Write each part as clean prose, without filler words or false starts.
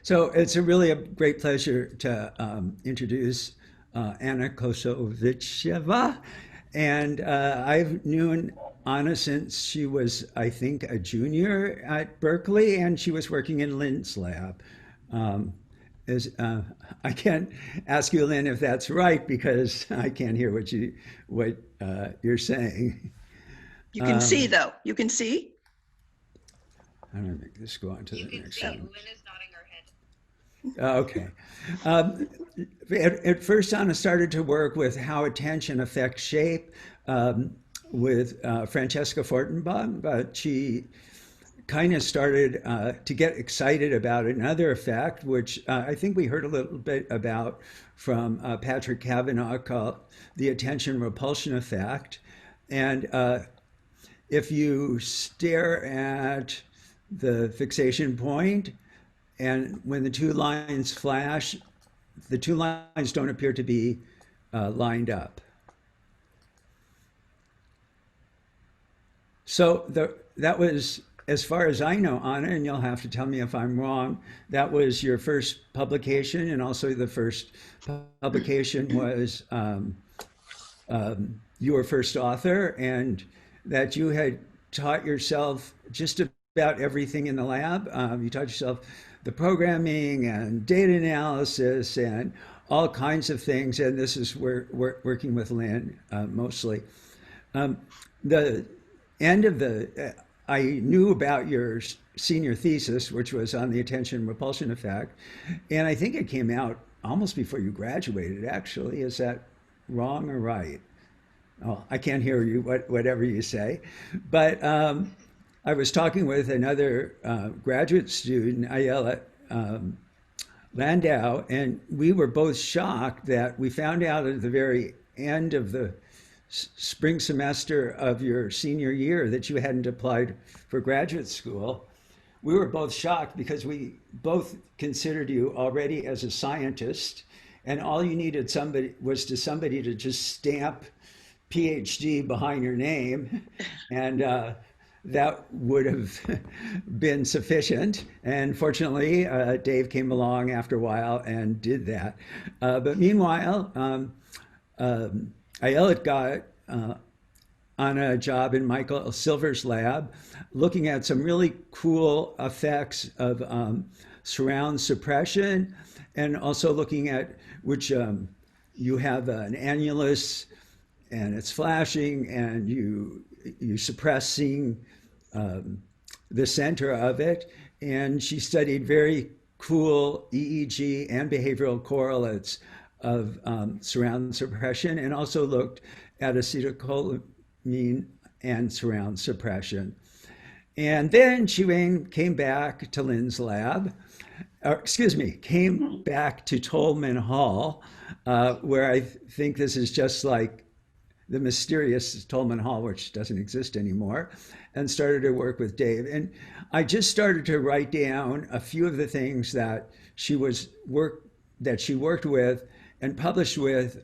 So it's a really a great pleasure to introduce Anna Kosovicheva. And I've known Anna since she was, I think, a junior at Berkeley, and she was working in Lynn's lab. Um, is, I can't ask you, Lynn, if that's right because I can't hear what you're saying. You can see, Um, though. You can see? I'm going to make this go on to You the can next see Oh, one. Lynn is nodding her head. Okay. Um, at first, Anna started to work with how attention affects shape with Francesca Fortenbaum, but she kind of started to get excited about another effect, which I think we heard a little bit about from Patrick Kavanagh, called the attention repulsion effect. And if you stare at the fixation point, and when the two lines flash, the two lines don't appear to be lined up. So that was, as far as I know, Anna, and you'll have to tell me if I'm wrong, that was your first publication, and also the first publication was you were first author, and that you had taught yourself just about everything in the lab. You taught yourself the programming and data analysis and all kinds of things, and this is where working with Lynn mostly. Um, the end of I knew about your senior thesis, which was on the attention repulsion effect, and I think it came out almost before you graduated, actually. Is that wrong or right? Oh, I can't hear you, whatever you say. But I was talking with another graduate student, Ayala Landau, and we were both shocked that we found out at the very end of the spring semester of your senior year that you hadn't applied for graduate school. We were both shocked because we both considered you already as a scientist, and all you needed somebody to just stamp PhD behind your name, and that would have been sufficient. And fortunately, Dave came along after a while and did that. But meanwhile, Ayelet got on a job in Michael Silver's lab, looking at some really cool effects of surround suppression, and also looking at which you have an annulus and it's flashing, and you suppress seeing the center of it. And she studied very cool EEG and behavioral correlates of surround suppression, and also looked at acetylcholine and surround suppression. And then she came back to Lynn's lab, or excuse me, came back to Tolman Hall, where I think this is just like the mysterious Tolman Hall, which doesn't exist anymore, and started to work with Dave. And I just started to write down a few of the things that she worked with and published with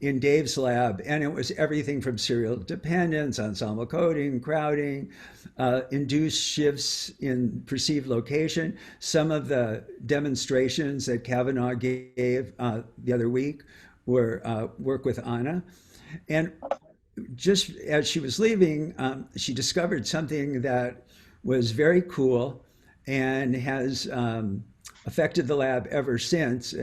in Dave's lab. And it was everything from serial dependence, ensemble coding, crowding, induced shifts in perceived location. Some of the demonstrations that Kavanaugh gave the other week were work with Anna. And just as she was leaving, she discovered something that was very cool and has affected the lab ever since.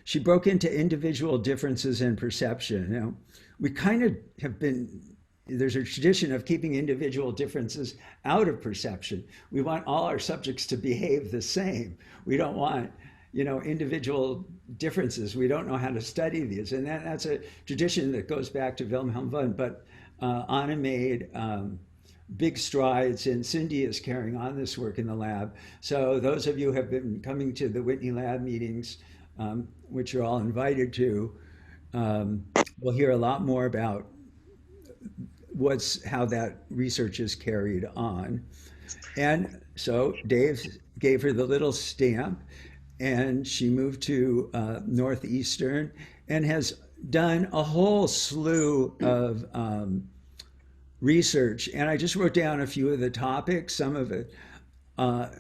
She broke into individual differences in perception. Now, we kind of have been, there's a tradition of keeping individual differences out of perception. We want all our subjects to behave the same. We don't want individual differences. We don't know how to study these. And that's a tradition that goes back to Wilhelm Wundt. But Anna made big strides, and Cindy is carrying on this work in the lab. So those of you who have been coming to the Whitney Lab meetings, which you're all invited to, will hear a lot more about how that research is carried on. And so Dave gave her the little stamp, and she moved to Northeastern and has done a whole slew of research. And I just wrote down a few of the topics. Some of it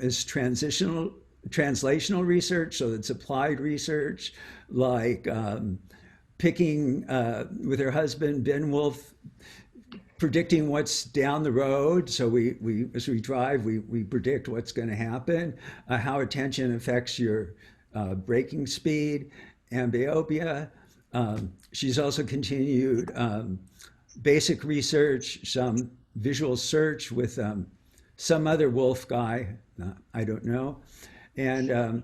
is translational research, so it's applied research, like picking with her husband, Ben Wolfe, predicting what's down the road. So we as we drive, we predict what's going to happen, how attention affects your braking speed, amblyopia. She's also continued basic research, some visual search with some other Wolf guy, I don't know, and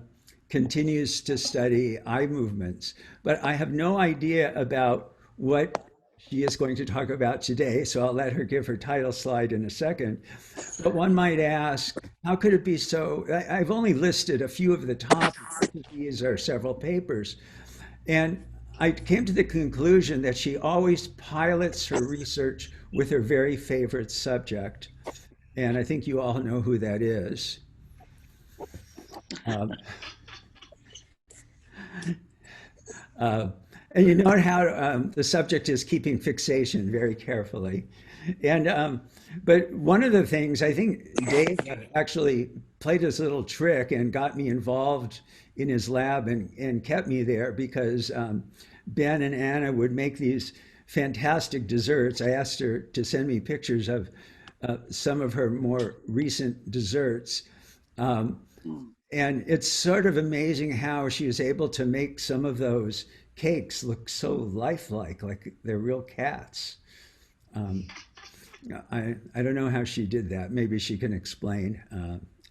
continues to study eye movements. But I have no idea about what she is going to talk about today, so I'll let her give her title slide in a second. But one might ask, how could it be so? I've only listed a few of the topics. These are several papers. And I came to the conclusion that she always pilots her research with her very favorite subject. And I think you all know who that is. Um, uh, and you know how the subject is keeping fixation very carefully. And but one of the things I think Dave actually played his little trick and got me involved in his lab and kept me there because Ben and Anna would make these fantastic desserts. I asked her to send me pictures of some of her more recent desserts. Um, and it's sort of amazing how she was able to make some of those cakes look so lifelike, like they're real cats. Um, I don't know how she did that. Maybe she can explain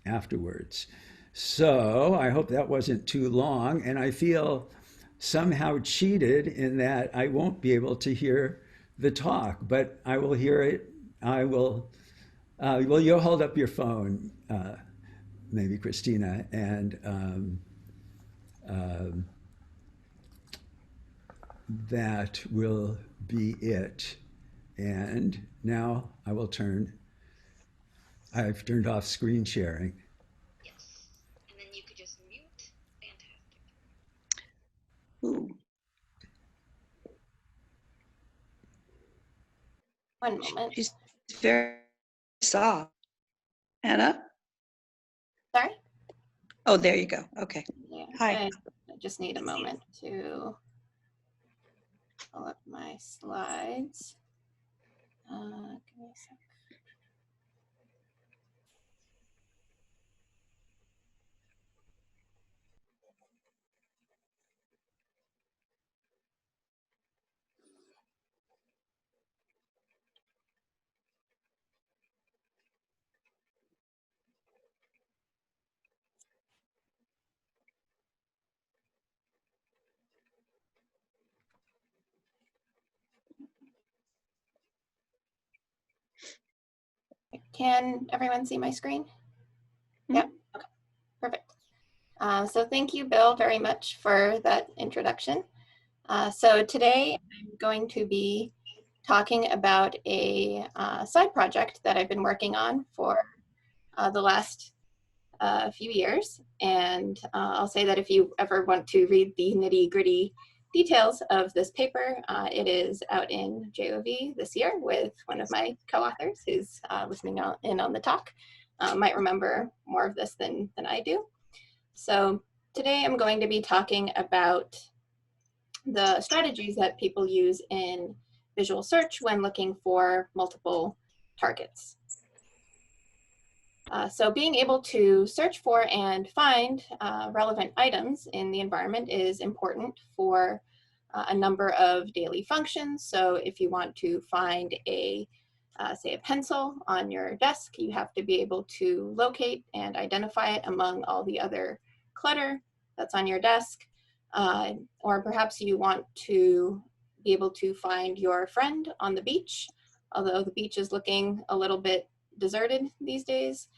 afterwards. So I hope that wasn't too long. And I feel somehow cheated in that I won't be able to hear the talk, but I will hear it. I will, well, you'll hold up your phone, maybe Christina, and um, that will be it. And now I've turned off screen sharing. Yes. And then you could just mute. Fantastic. Ooh. One moment. She's very soft. Anna? Sorry? Oh, there you go. Okay. Yeah. Hi. I just need a moment to pull up my slides. Give me a sec. Can everyone see my screen? Mhm. Yep. Okay. Perfect. So thank you, Bill, very much for that introduction. So today I'm going to be talking about a side project that I've been working on for the last few years. And I'll say that if you ever want to read the nitty gritty details of this paper, it is out in JOV this year with one of my co-authors who's listening in on the talk. Might remember more of this than I do. So today I'm going to be talking about the strategies that people use in visual search when looking for multiple targets. So being able to search for and find relevant items in the environment is important for a number of daily functions. So if you want to find say a pencil on your desk, you have to be able to locate and identify it among all the other clutter that's on your desk. Or perhaps you want to be able to find your friend on the beach, although the beach is looking a little bit deserted these days.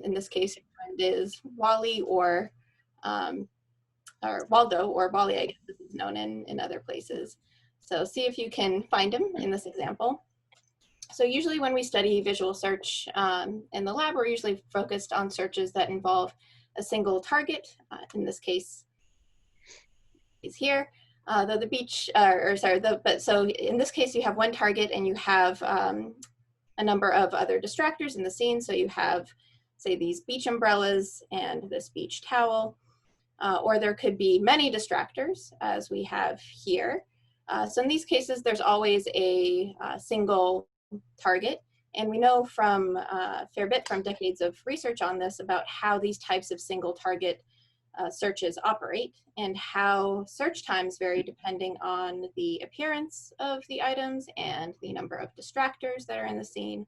In this case, your friend is Wally or Waldo, or Wally, I guess this is known in other places. So see if you can find him in this example. So usually when we study visual search in the lab, we're usually focused on searches that involve a single target. In this case, he's here. Though the beach, so in this case you have one target and you have a number of other distractors in the scene. So you have say these beach umbrellas and this beach towel, or there could be many distractors as we have here. So in these cases, there's always a single target. And we know from a fair bit from decades of research on this about how these types of single target searches operate and how search times vary depending on the appearance of the items and the number of distractors that are in the scene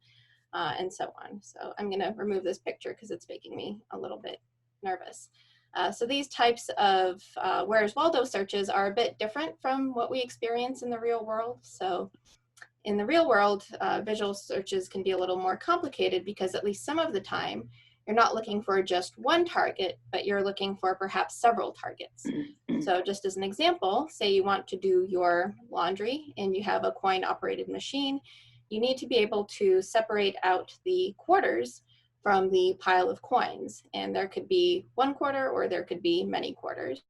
and so on. So I'm gonna remove this picture because it's making me a little bit nervous. So these types of Where's Waldo searches are a bit different from what we experience in the real world. So in the real world, visual searches can be a little more complicated because at least some of the time, you're not looking for just one target, but you're looking for perhaps several targets. So just as an example, say you want to do your laundry and you have a coin-operated machine, you need to be able to separate out the quarters from the pile of coins. And there could be one quarter or there could be many quarters.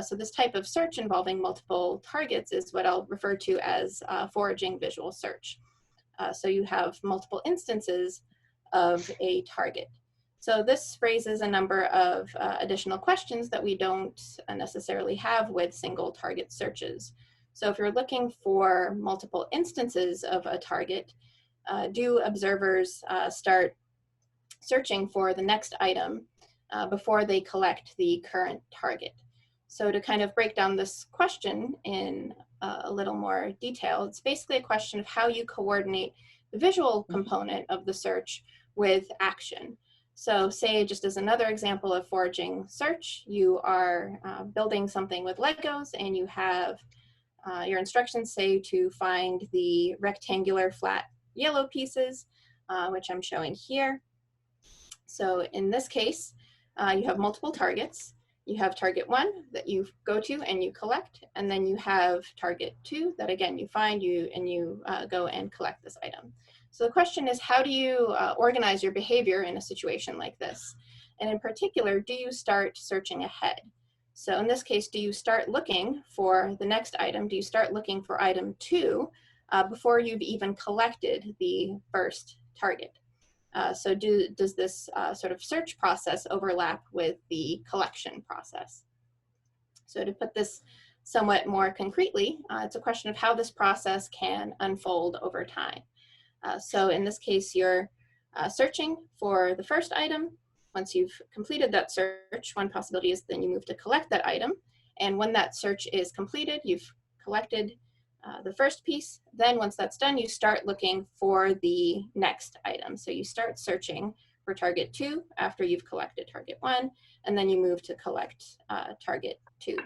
So this type of search involving multiple targets is what I'll refer to as foraging visual search. So you have multiple instances of a target. So this raises a number of additional questions that we don't necessarily have with single target searches. So if you're looking for multiple instances of a target, do observers start searching for the next item before they collect the current target? So to kind of break down this question in a little more detail, it's basically a question of how you coordinate the visual component of the search with action. So say, just as another example of foraging search, you are building something with Legos and you have your instructions say to find the rectangular flat yellow pieces, which I'm showing here. So in this case, you have multiple targets. You have target 1 that you go to and you collect, and then you have target 2 that again you find and you go and collect this item. So the question is, how do you organize your behavior in a situation like this? And in particular, do you start searching ahead? So in this case, do you start looking for the next item? Do you start looking for item 2 before you've even collected the first target? So does this sort of search process overlap with the collection process? So to put this somewhat more concretely, it's a question of how this process can unfold over time. So in this case, you're searching for the first item. Once you've completed that search, one possibility is then you move to collect that item. And when that search is completed, you've collected the first piece. Then once that's done, you start looking for the next item. So you start searching for target 2 after you've collected target 1, and then you move to collect target 2.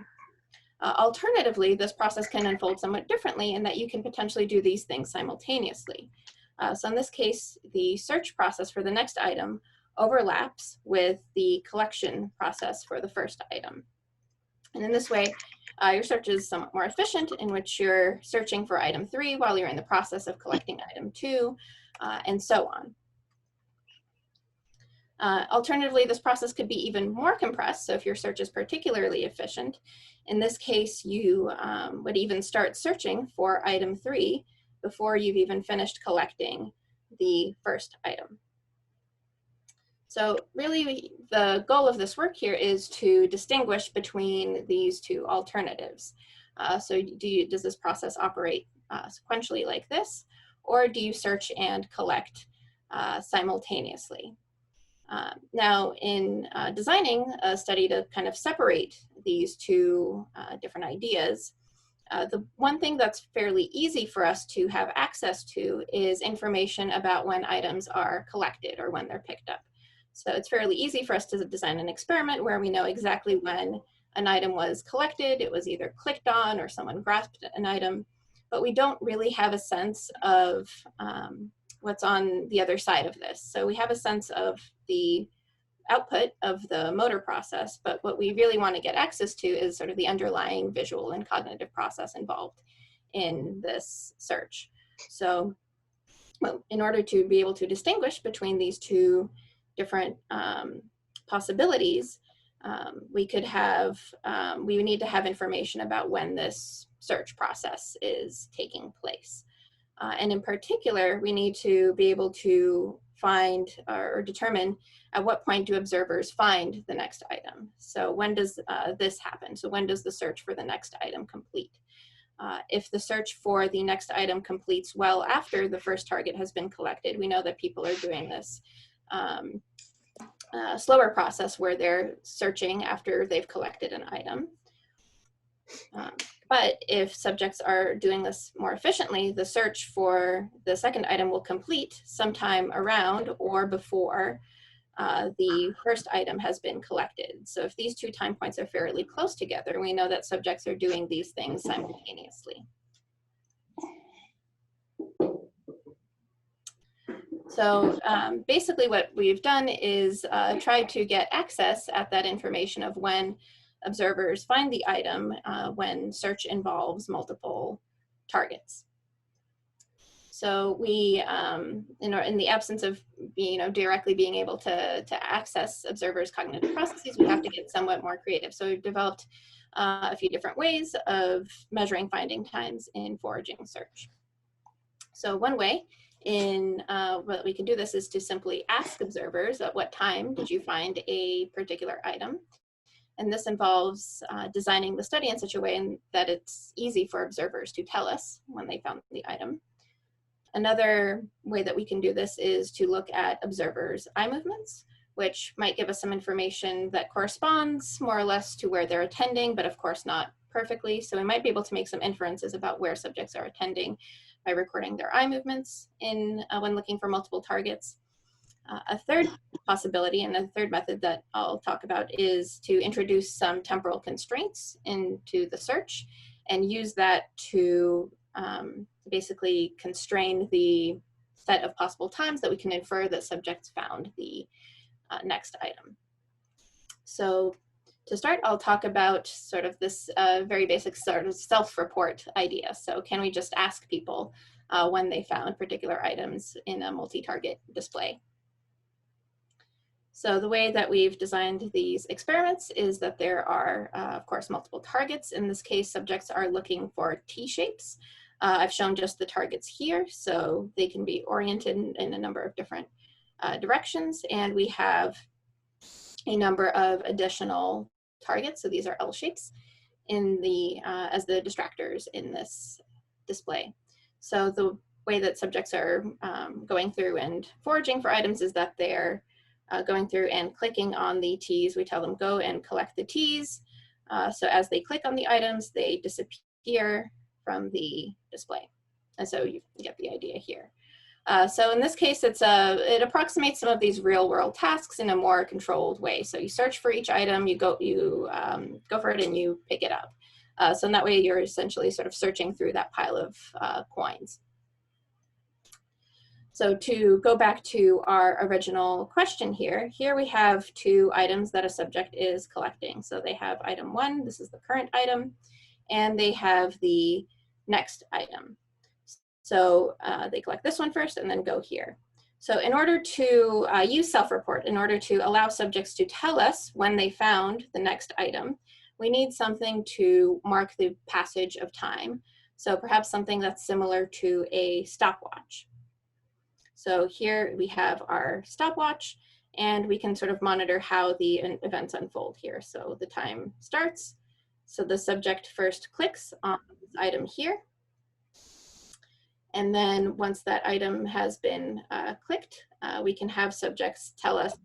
Alternatively, this process can unfold somewhat differently in that you can potentially do these things simultaneously. So in this case, the search process for the next item overlaps with the collection process for the first item. And in this way, your search is somewhat more efficient, in which you're searching for item 3 while you're in the process of collecting item 2, and so on. Alternatively, this process could be even more compressed. So if your search is particularly efficient, in this case, you would even start searching for item 3 before you've even finished collecting the first item. So really, the goal of this work here is to distinguish between these two alternatives. So does this process operate sequentially like this, or do you search and collect simultaneously? Now, in designing a study to kind of separate these two different ideas, the one thing that's fairly easy for us to have access to is information about when items are collected or when they're picked up. So it's fairly easy for us to design an experiment where we know exactly when an item was collected, it was either clicked on or someone grasped an item, but we don't really have a sense of what's on the other side of this. So we have a sense of the output of the motor process, but what we really want to get access to is sort of the underlying visual and cognitive process involved in this search. So in order to be able to distinguish between these two different possibilities, we would need to have information about when this search process is taking place. And in particular, we need to be able to find or determine at what point do observers find the next item. So when does this happen? So when does the search for the next item complete? If the search for the next item completes well after the first target has been collected, we know that people are doing this slower process where they're searching after they've collected an item. But if subjects are doing this more efficiently, the search for the second item will complete sometime around or before the first item has been collected. So if these two time points are fairly close together, we know that subjects are doing these things simultaneously. So basically what we've done is try to get access at that information of when observers find the item when search involves multiple targets. So we, in the absence of directly being able to access observers' cognitive processes, we have to get somewhat more creative. So we've developed a few different ways of measuring finding times in foraging search. So one way in what we can do this is to simply ask observers at what time did you find a particular item. And this involves designing the study in such a way that it's easy for observers to tell us when they found the item. Another way that we can do this is to look at observers' eye movements, which might give us some information that corresponds more or less to where they're attending, but of course not perfectly. So we might be able to make some inferences about where subjects are attending by recording their eye movements when looking for multiple targets. A third possibility and a third method that I'll talk about is to introduce some temporal constraints into the search and use that to basically constrain the set of possible times that we can infer that subjects found the next item. So to start, I'll talk about sort of this very basic sort of self-report idea. So can we just ask people when they found particular items in a multi-target display? So the way that we've designed these experiments is that there are, of course, multiple targets. In this case, subjects are looking for T-shapes. I've shown just the targets here, so they can be oriented in a number of different directions. And we have a number of additional targets, so these are L shapes, as the distractors in this display. So the way that subjects are going through and foraging for items is that they're going through and clicking on the T's. We tell them go and collect the T's. So as they click on the items, they disappear from the display. And so you get the idea here. So in this case, it approximates some of these real world tasks in a more controlled way. So you search for each item, you go for it and you pick it up. So in that way, you're essentially sort of searching through that pile of coins. So to go back to our original question here we have two items that a subject is collecting. So they have item 1, this is the current item, and they have the next item. So they collect this one first and then go here. So in order to use self-report, in order to allow subjects to tell us when they found the next item, we need something to mark the passage of time. So perhaps something that's similar to a stopwatch. So here we have our stopwatch, and we can sort of monitor how the events unfold here. So the time starts. So the subject first clicks on this item here. And then once that item has been clicked, we can have subjects tell us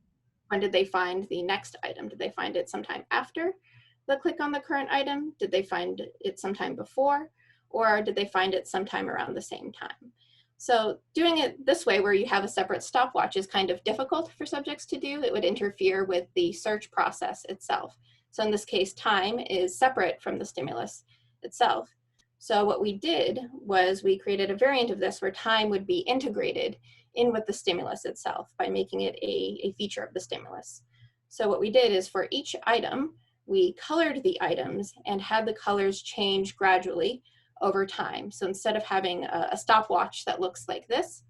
when did they find the next item. Did they find it sometime after the click on the current item? Did they find it sometime before? Or did they find it sometime around the same time? So doing it this way, where you have a separate stopwatch, is kind of difficult for subjects to do. It would interfere with the search process itself. So in this case, time is separate from the stimulus itself. So what we did was we created a variant of this where time would be integrated in with the stimulus itself by making it a feature of the stimulus. So what we did is for each item, we colored the items and had the colors change gradually over time. So instead of having a stopwatch that looks like this,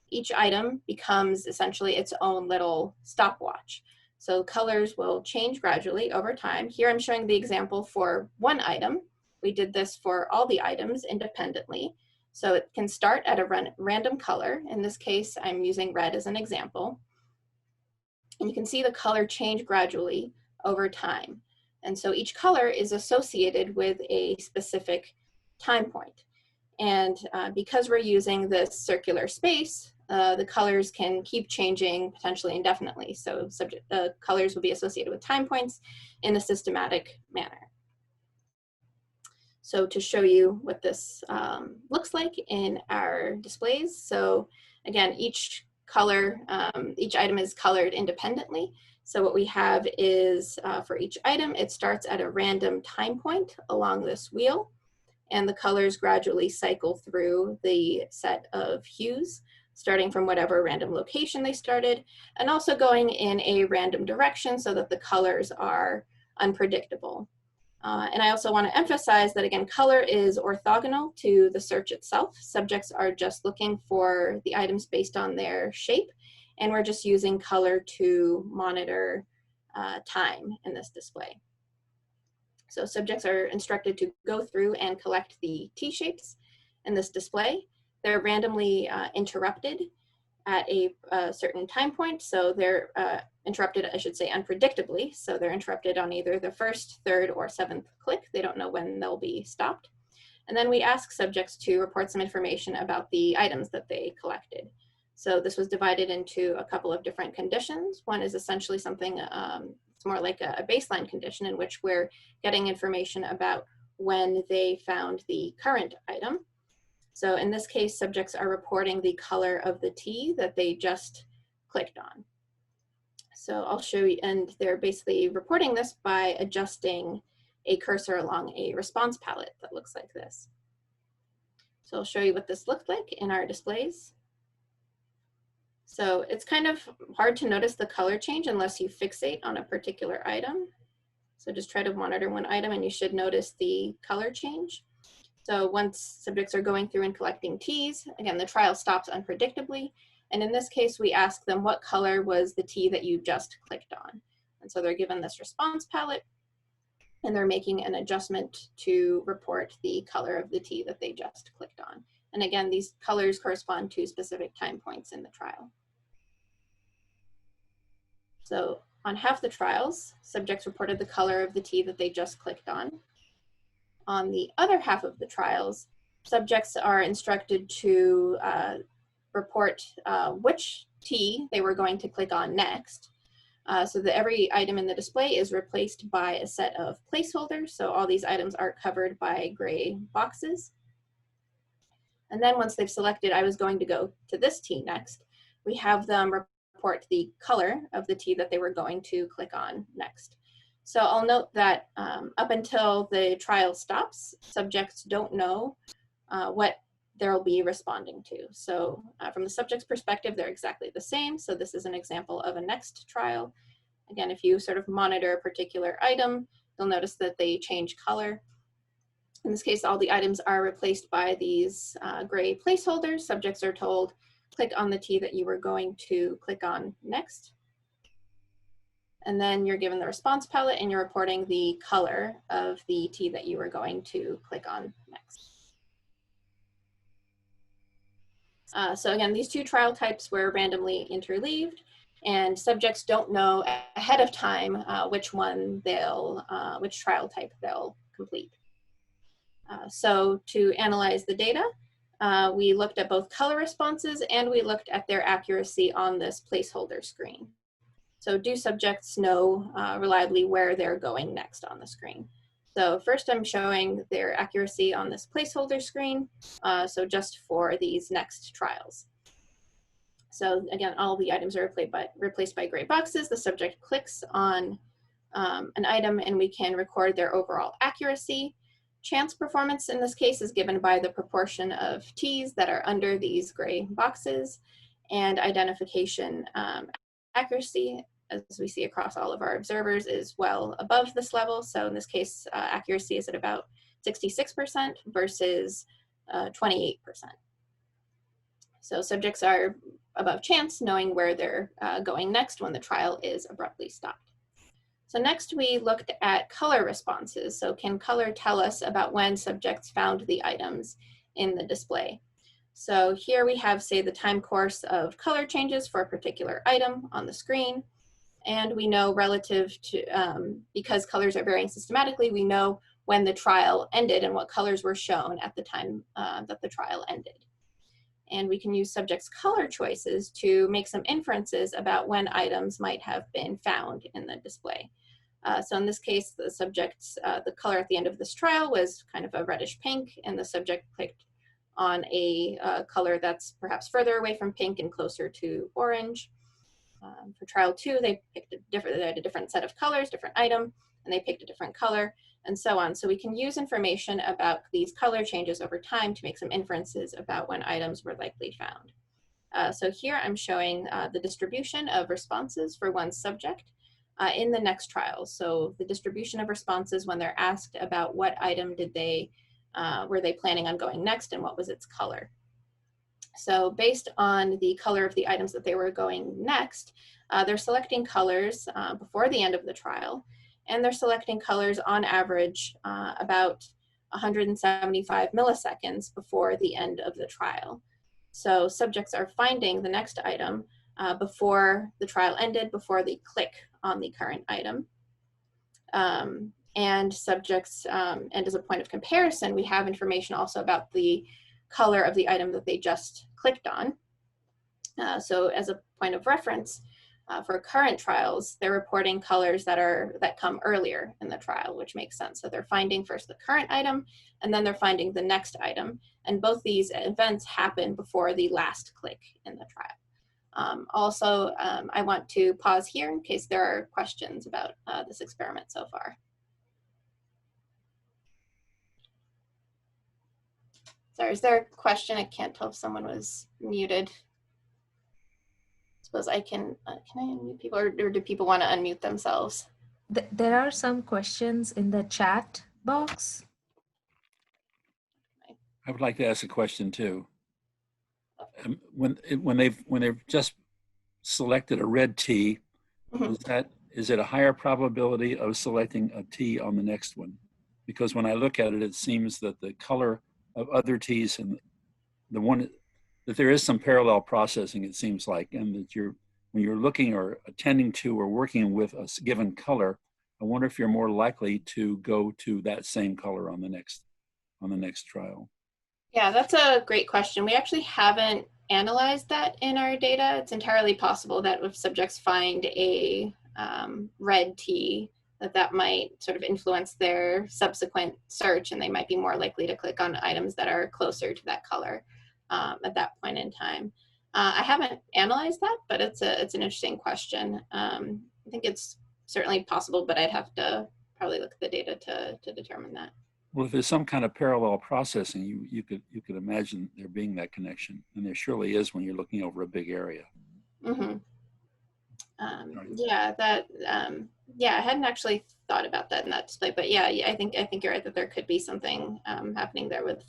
each item becomes essentially its own little stopwatch. So colors will change gradually over time. Here I'm showing the example for one item. We did this for all the items independently. So it can start at a random color. In this case, I'm using red as an example. And you can see the color change gradually over time. And so each color is associated with a specific time point. And because we're using this circular space, the colors can keep changing potentially indefinitely. So colors will be associated with time points in a systematic manner. So to show you what this looks like in our displays. So again, each color, each item is colored independently. So what we have is for each item, it starts at a random time point along this wheel, and the colors gradually cycle through the set of hues, starting from whatever random location they started, and also going in a random direction so that the colors are unpredictable. And I also want to emphasize that, again, color is orthogonal to the search itself. Subjects are just looking for the items based on their shape, and we're just using color to monitor time in this display. So subjects are instructed to go through and collect the T-shapes in this display. They're randomly interrupted at a certain time point. So they're interrupted, I should say, unpredictably. So they're interrupted on either the first, third, or seventh click. They don't know when they'll be stopped. And then we ask subjects to report some information about the items that they collected. So this was divided into a couple of different conditions. One is essentially something, it's more like a baseline condition in which we're getting information about when they found the current item. So in this case, subjects are reporting the color of the T that they just clicked on. So I'll show you, and they're basically reporting this by adjusting a cursor along a response palette that looks like this. So I'll show you what this looked like in our displays. So it's kind of hard to notice the color change unless you fixate on a particular item. So just try to monitor one item and you should notice the color change. So once subjects are going through and collecting T's, again, the trial stops unpredictably. And in this case, we ask them what color was the T that you just clicked on. And so they're given this response palette and they're making an adjustment to report the color of the T that they just clicked on. And again, these colors correspond to specific time points in the trial. So on half the trials, subjects reported the color of the T that they just clicked on. On the other half of the trials, subjects are instructed to report which T they were going to click on next, so that every item in the display is replaced by a set of placeholders. So all these items are covered by gray boxes. And then once they've selected, I was going to go to this T next, we have them report the color of the T that they were going to click on next. So I'll note that up until the trial stops, subjects don't know what they'll be responding to. So from the subject's perspective, they're exactly the same. So this is an example of a next trial. Again, if you sort of monitor a particular item, you'll notice that they change color. In this case, all the items are replaced by these gray placeholders. Subjects are told, click on the T that you were going to click on next. And then you're given the response palette and you're reporting the color of the T that you were going to click on next. So again, these two trial types were randomly interleaved and subjects don't know ahead of time which trial type they'll complete. So to analyze the data, we looked at both color responses and we looked at their accuracy on this placeholder screen. So do subjects know reliably where they're going next on the screen? So first I'm showing their accuracy on this placeholder screen, so just for these next trials. So again, all the items are replaced by gray boxes. The subject clicks on an item and we can record their overall accuracy. Chance performance in this case is given by the proportion of T's that are under these gray boxes, and identification accuracy, as we see across all of our observers, is well above this level. So in this case, accuracy is at about 66% versus 28%. So subjects are above chance, knowing where they're going next when the trial is abruptly stopped. So next we looked at color responses. So can color tell us about when subjects found the items in the display. So here we have, say, the time course of color changes for a particular item on the screen. And we know relative to, because colors are varying systematically, we know when the trial ended and what colors were shown at the time that the trial ended. And we can use subjects' color choices to make some inferences about when items might have been found in the display. So in this case, the subject's, the color at the end of this trial was kind of a reddish pink, and the subject clicked on a color that's perhaps further away from pink and closer to orange. For trial 2, they had a different set of colors, different item, and they picked a different color, and so on. So we can use information about these color changes over time to make some inferences about when items were likely found. So here I'm showing the distribution of responses for one subject in the next trial. So the distribution of responses when they're asked about what item did they, were they planning on going next and what was its color. So based on the color of the items that they were going next, they're selecting colors before the end of the trial, and they're selecting colors on average about 175 milliseconds before the end of the trial. So subjects are finding the next item before the trial ended, before they click on the current item. And subjects, and as a point of comparison, we have information also about the color of the item that they just clicked on. So as a point of reference, for current trials, they're reporting colors that come earlier in the trial, which makes sense. So they're finding first the current item, and then they're finding the next item. And both these events happen before the last click in the trial. Also, I want to pause here in case there are questions about this experiment so far. Sorry, is there a question? I can't tell if someone was muted. Suppose I can I unmute people, or do people want to unmute themselves? There are some questions in the chat box. I would like to ask a question too. When they've just selected a red T, is it a higher probability of selecting a T on the next one? Because when I look at it, it seems that the color of other T's and the one that there is some parallel processing, it seems like, and that when you're looking or attending to or working with a given color, I wonder if you're more likely to go to that same color on the next trial. Yeah, that's a great question. We actually haven't analyzed that in our data. It's entirely possible that if subjects find a red T, that might sort of influence their subsequent search, and they might be more likely to click on items that are closer to that color at that point in time. I haven't analyzed that, but it's an interesting question. I think it's certainly possible, but I'd have to probably look at the data to determine that. Well, if there's some kind of parallel processing, you could imagine there being that connection, and there surely is when you're looking over a big area. Mm-hmm. Yeah, I hadn't actually thought about that in that display, but yeah, I think you're right that there could be something happening there with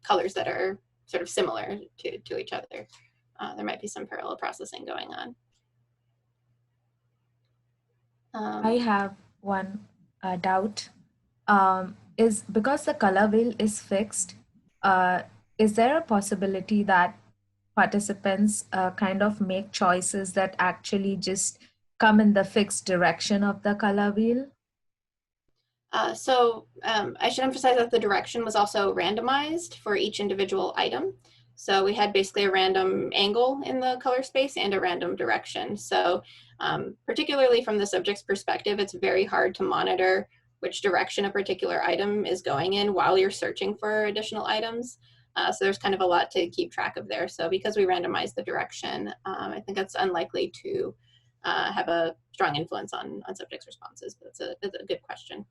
colors that are sort of similar to each other. There might be some parallel processing going on. I have one doubt. Is because the color wheel is fixed, is there a possibility that participants kind of make choices that actually just come in the fixed direction of the color wheel? So I should emphasize that the direction was also randomized for each individual item. So we had basically a random angle in the color space and a random direction. So particularly from the subject's perspective, it's very hard to monitor which direction a particular item is going in while you're searching for additional items. So there's kind of a lot to keep track of there. So because we randomized the direction, I think that's unlikely to have a strong influence on subjects' responses, but it's a good question.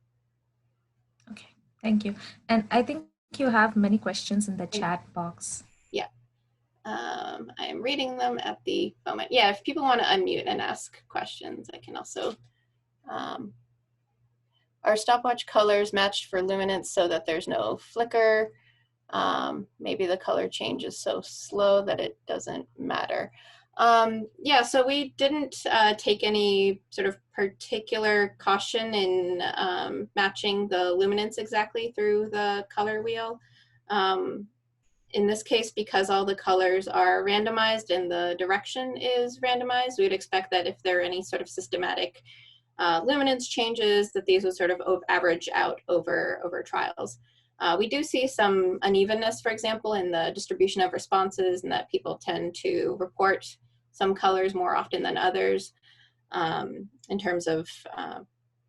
Okay, thank you. And I think you have many questions in the chat box. Yeah, I'm reading them at the moment. Yeah, if people want to unmute and ask questions, I can also. Are stopwatch colors matched for luminance so that there's no flicker? Maybe the color change is so slow that it doesn't matter. Yeah, so we didn't take any sort of particular caution in matching the luminance exactly through the color wheel. In this case, because all the colors are randomized and the direction is randomized, we would expect that if there are any sort of systematic luminance changes, that these would sort of average out over trials. We do see some unevenness, for example, in the distribution of responses, and that people tend to report some colors more often than others in terms of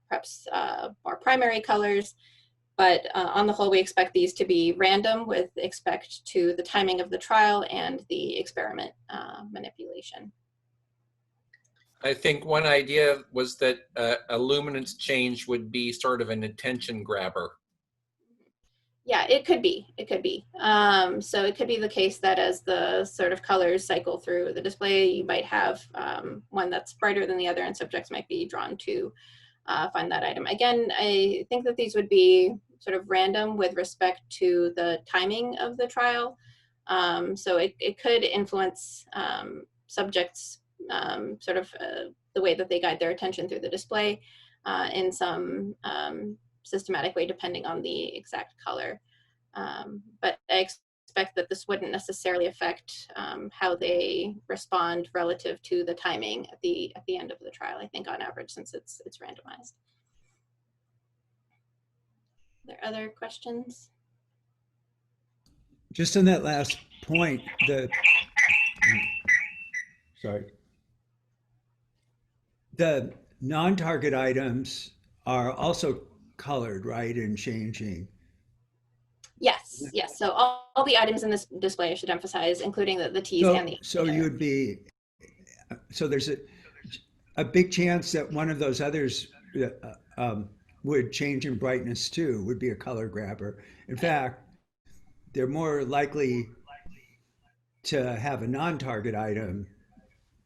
perhaps more primary colors. But on the whole, we expect these to be random with respect to the timing of the trial and the experiment manipulation. I think one idea was that a luminance change would be sort of an attention grabber. Yeah, it could be. It could be. So it could be the case that as the sort of colors cycle through the display, you might have one that's brighter than the other, and subjects might be drawn to find that item. Again, I think that these would be sort of random with respect to the timing of the trial. So it could influence subjects sort of the way that they guide their attention through the display in some systematic way, depending on the exact color. But I expect that this wouldn't necessarily affect how they respond relative to the timing at the end of the trial, I think, on average, since it's randomized. Are there other questions? Just on that last point, the non-target items are also colored, right, and changing. Yes, yes. So all the items in this display, I should emphasize, including the T's and the. So you'd be, so there's a big chance that one of those others would change in brightness too, would be a color grabber. In fact, they're more likely to have a non-target item,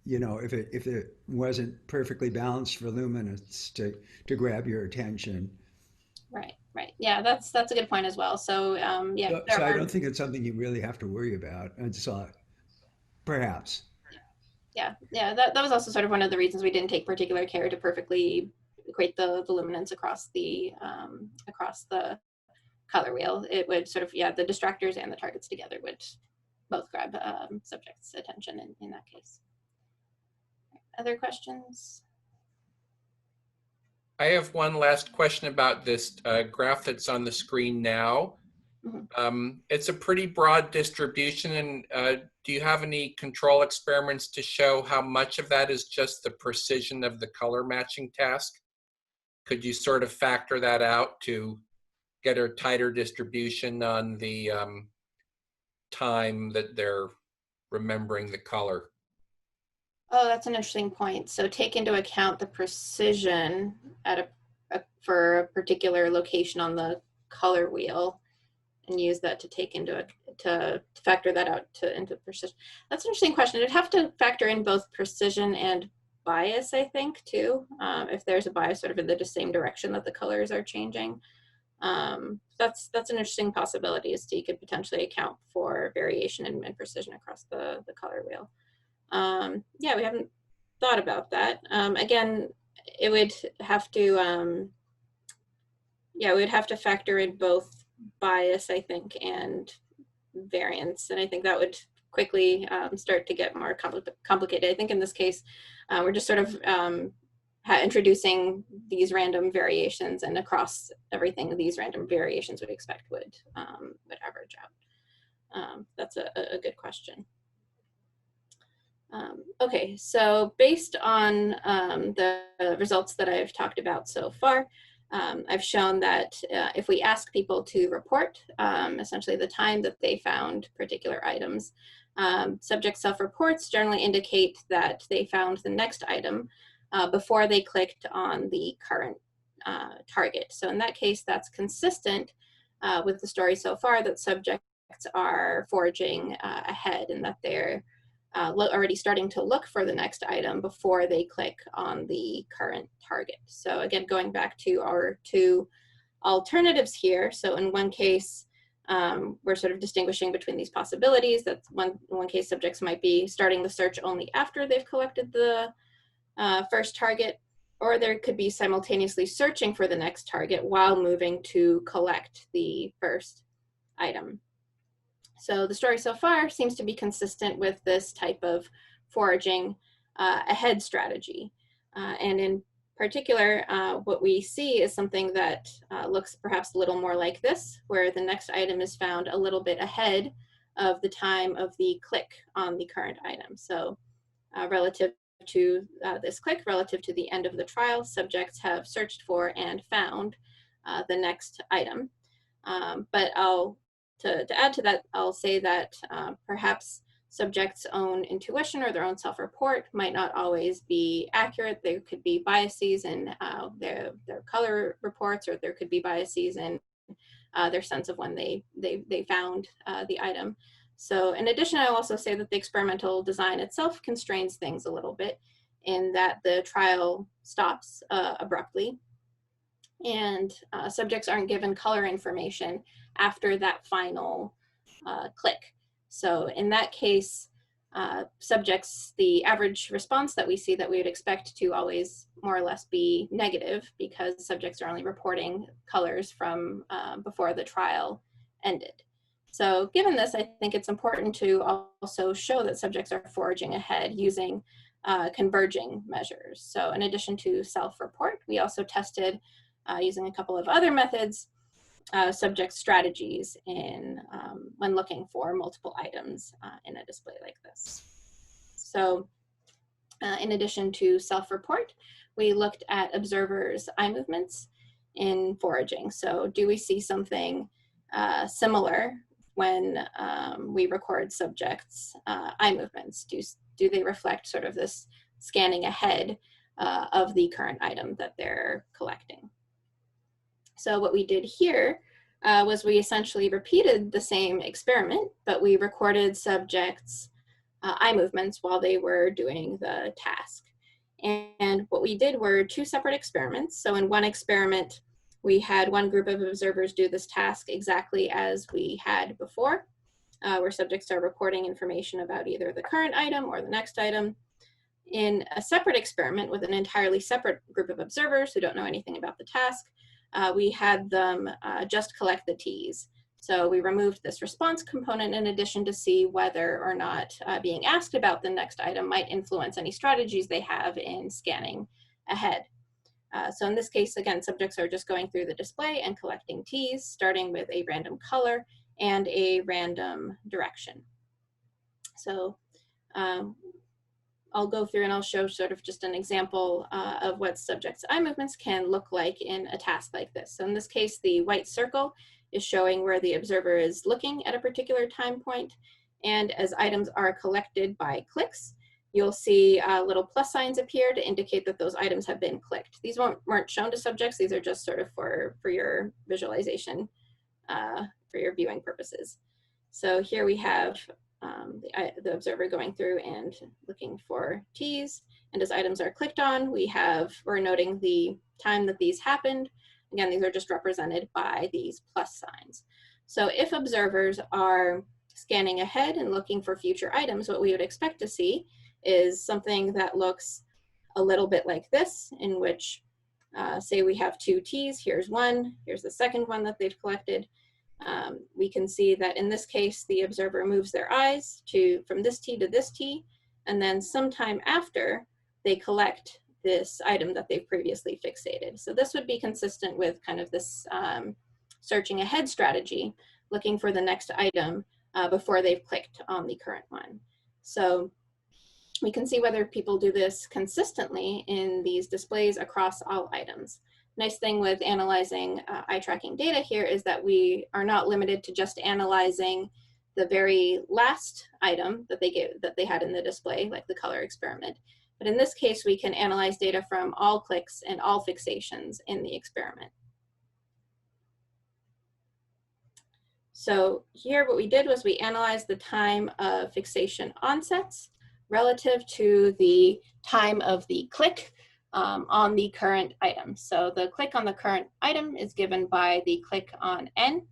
you know, if it wasn't perfectly balanced for luminance to grab your attention. Right, right. Yeah, that's a good point as well. So yeah. So I don't think it's something you really have to worry about. I just saw it, perhaps. Yeah, yeah. That was also sort of one of the reasons we didn't take particular care to perfectly equate the luminance across the color wheel. It would sort of, yeah, the distractors and the targets together would both grab subjects' attention in that case. Other questions? I have one last question about this graph that's on the screen now. Mm-hmm. It's a pretty broad distribution, and do you have any control experiments to show how much of that is just the precision of the color matching task? Could you sort of factor that out to get a tighter distribution on the time that they're remembering the color? Oh, that's an interesting point. So take into account the precision at for a particular location on the color wheel, and use that to take into to factor that out into precision. That's an interesting question. It'd have to factor in both precision and bias, I think, too. If there's a bias sort of in the same direction that the colors are changing. That's an interesting possibility, is you could potentially account for variation in precision across the color wheel. Yeah, we haven't thought about that. Again, it would have to, yeah, we would have to factor in both bias, I think, and variance. And I think that would quickly start to get more complicated. I think in this case, we're just sort of introducing these random variations, and across everything, these random variations we expect would average out. That's a good question. Okay, so based on the results that I've talked about so far, I've shown that if we ask people to report essentially the time that they found particular items, subject self-reports generally indicate that they found the next item before they clicked on the current target. So in that case, that's consistent with the story so far that subjects are foraging ahead, and that they're already starting to look for the next item before they click on the current target. So again, going back to our two alternatives here. So in one case, we're sort of distinguishing between these possibilities. That in one case, subjects might be starting the search only after they've collected the first target, or there could be simultaneously searching for the next target while moving to collect the first item. So the story so far seems to be consistent with this type of foraging ahead strategy. And in particular, what we see is something that looks perhaps a little more like this, where the next item is found a little bit ahead of the time of the click on the current item. So relative to this click, relative to the end of the trial, subjects have searched for and found the next item. But to add to that, I'll say that perhaps subjects' own intuition or their own self-report might not always be accurate. There could be biases in their color reports, or there could be biases in their sense of when they found the item. So in addition, I'll also say that the experimental design itself constrains things a little bit in that the trial stops abruptly, and subjects aren't given color information after that final click. So in that case, subjects, the average response that we see that we would expect to always more or less be negative, because subjects are only reporting colors from before the trial ended. So given this, I think it's important to also show that subjects are foraging ahead using converging measures. So in addition to self-report, we also tested using a couple of other methods, subject strategies in when looking for multiple items in a display like this. So in addition to self-report, we looked at observers' eye movements in foraging. So do we see something similar when we record subjects' eye movements? Do they reflect sort of this scanning ahead of the current item that they're collecting? So what we did here was we essentially repeated the same experiment, but we recorded subjects' eye movements while they were doing the task. And what we did were two separate experiments. So in one experiment, we had one group of observers do this task exactly as we had before, where subjects are reporting information about either the current item or the next item. In a separate experiment with an entirely separate group of observers who don't know anything about the task, we had them just collect the T's. So we removed this response component in addition to see whether or not being asked about the next item might influence any strategies they have in scanning ahead. So in this case, again, subjects are just going through the display and collecting T's, starting with a random color and a random direction. So I'll go through and I'll show sort of just an example of what subjects' eye movements can look like in a task like this. So in this case, the white circle is showing where the observer is looking at a particular time point. And as items are collected by clicks, you'll see little plus signs appear to indicate that those items have been clicked. These weren't shown to subjects. These are just sort of for your visualization, for your viewing purposes. So here we have the observer going through and looking for T's, and as items are clicked on, we're noting the time that these happened. Again, these are just represented by these plus signs. So if observers are scanning ahead and looking for future items, what we would expect to see is something that looks a little bit like this, in which say we have two T's, here's one, here's the second one that they've collected. We can see that in this case, the observer moves their eyes from this T to this T, and then sometime after, they collect this item that they've previously fixated. So this would be consistent with kind of this searching ahead strategy, looking for the next item before they've clicked on the current one. So we can see whether people do this consistently in these displays across all items. Nice thing with analyzing eye tracking data here is that we are not limited to just analyzing the very last item that they had in the display, like the color experiment. But in this case, we can analyze data from all clicks and all fixations in the experiment. So here what we did was we analyzed the time of fixation onsets relative to the time of the click on the current item. So the click on the current item is given by the click on N.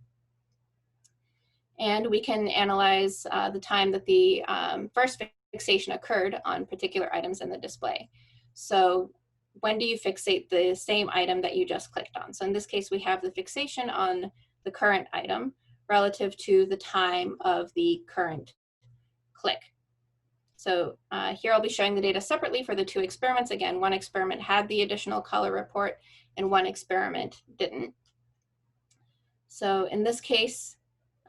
And we can analyze the time that the first fixation occurred on particular items in the display. So when do you fixate the same item that you just clicked on? So in this case, we have the fixation on the current item relative to the time of the current click. So here I'll be showing the data separately for the two experiments. Again, one experiment had the additional color report and one experiment didn't. So in this case,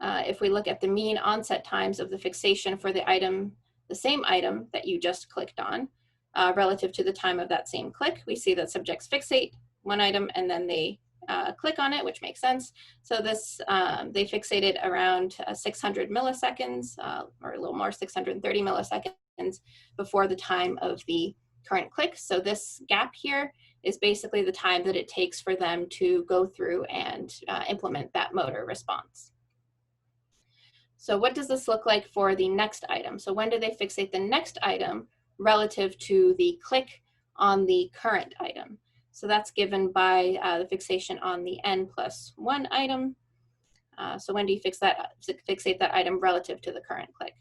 if we look at the mean onset times of the fixation for the item, the same item that you just clicked on, relative to the time of that same click, we see that subjects fixate one item and then they click on it, which makes sense. So this, they fixated around 600 milliseconds, or a little more, 630 milliseconds before the time of the current click. So this gap here is basically the time that it takes for them to go through and implement that motor response. So what does this look like for the next item? So when do they fixate the next item relative to the click on the current item? So that's given by the fixation on the n+1 item. So when do you fixate that item relative to the current click?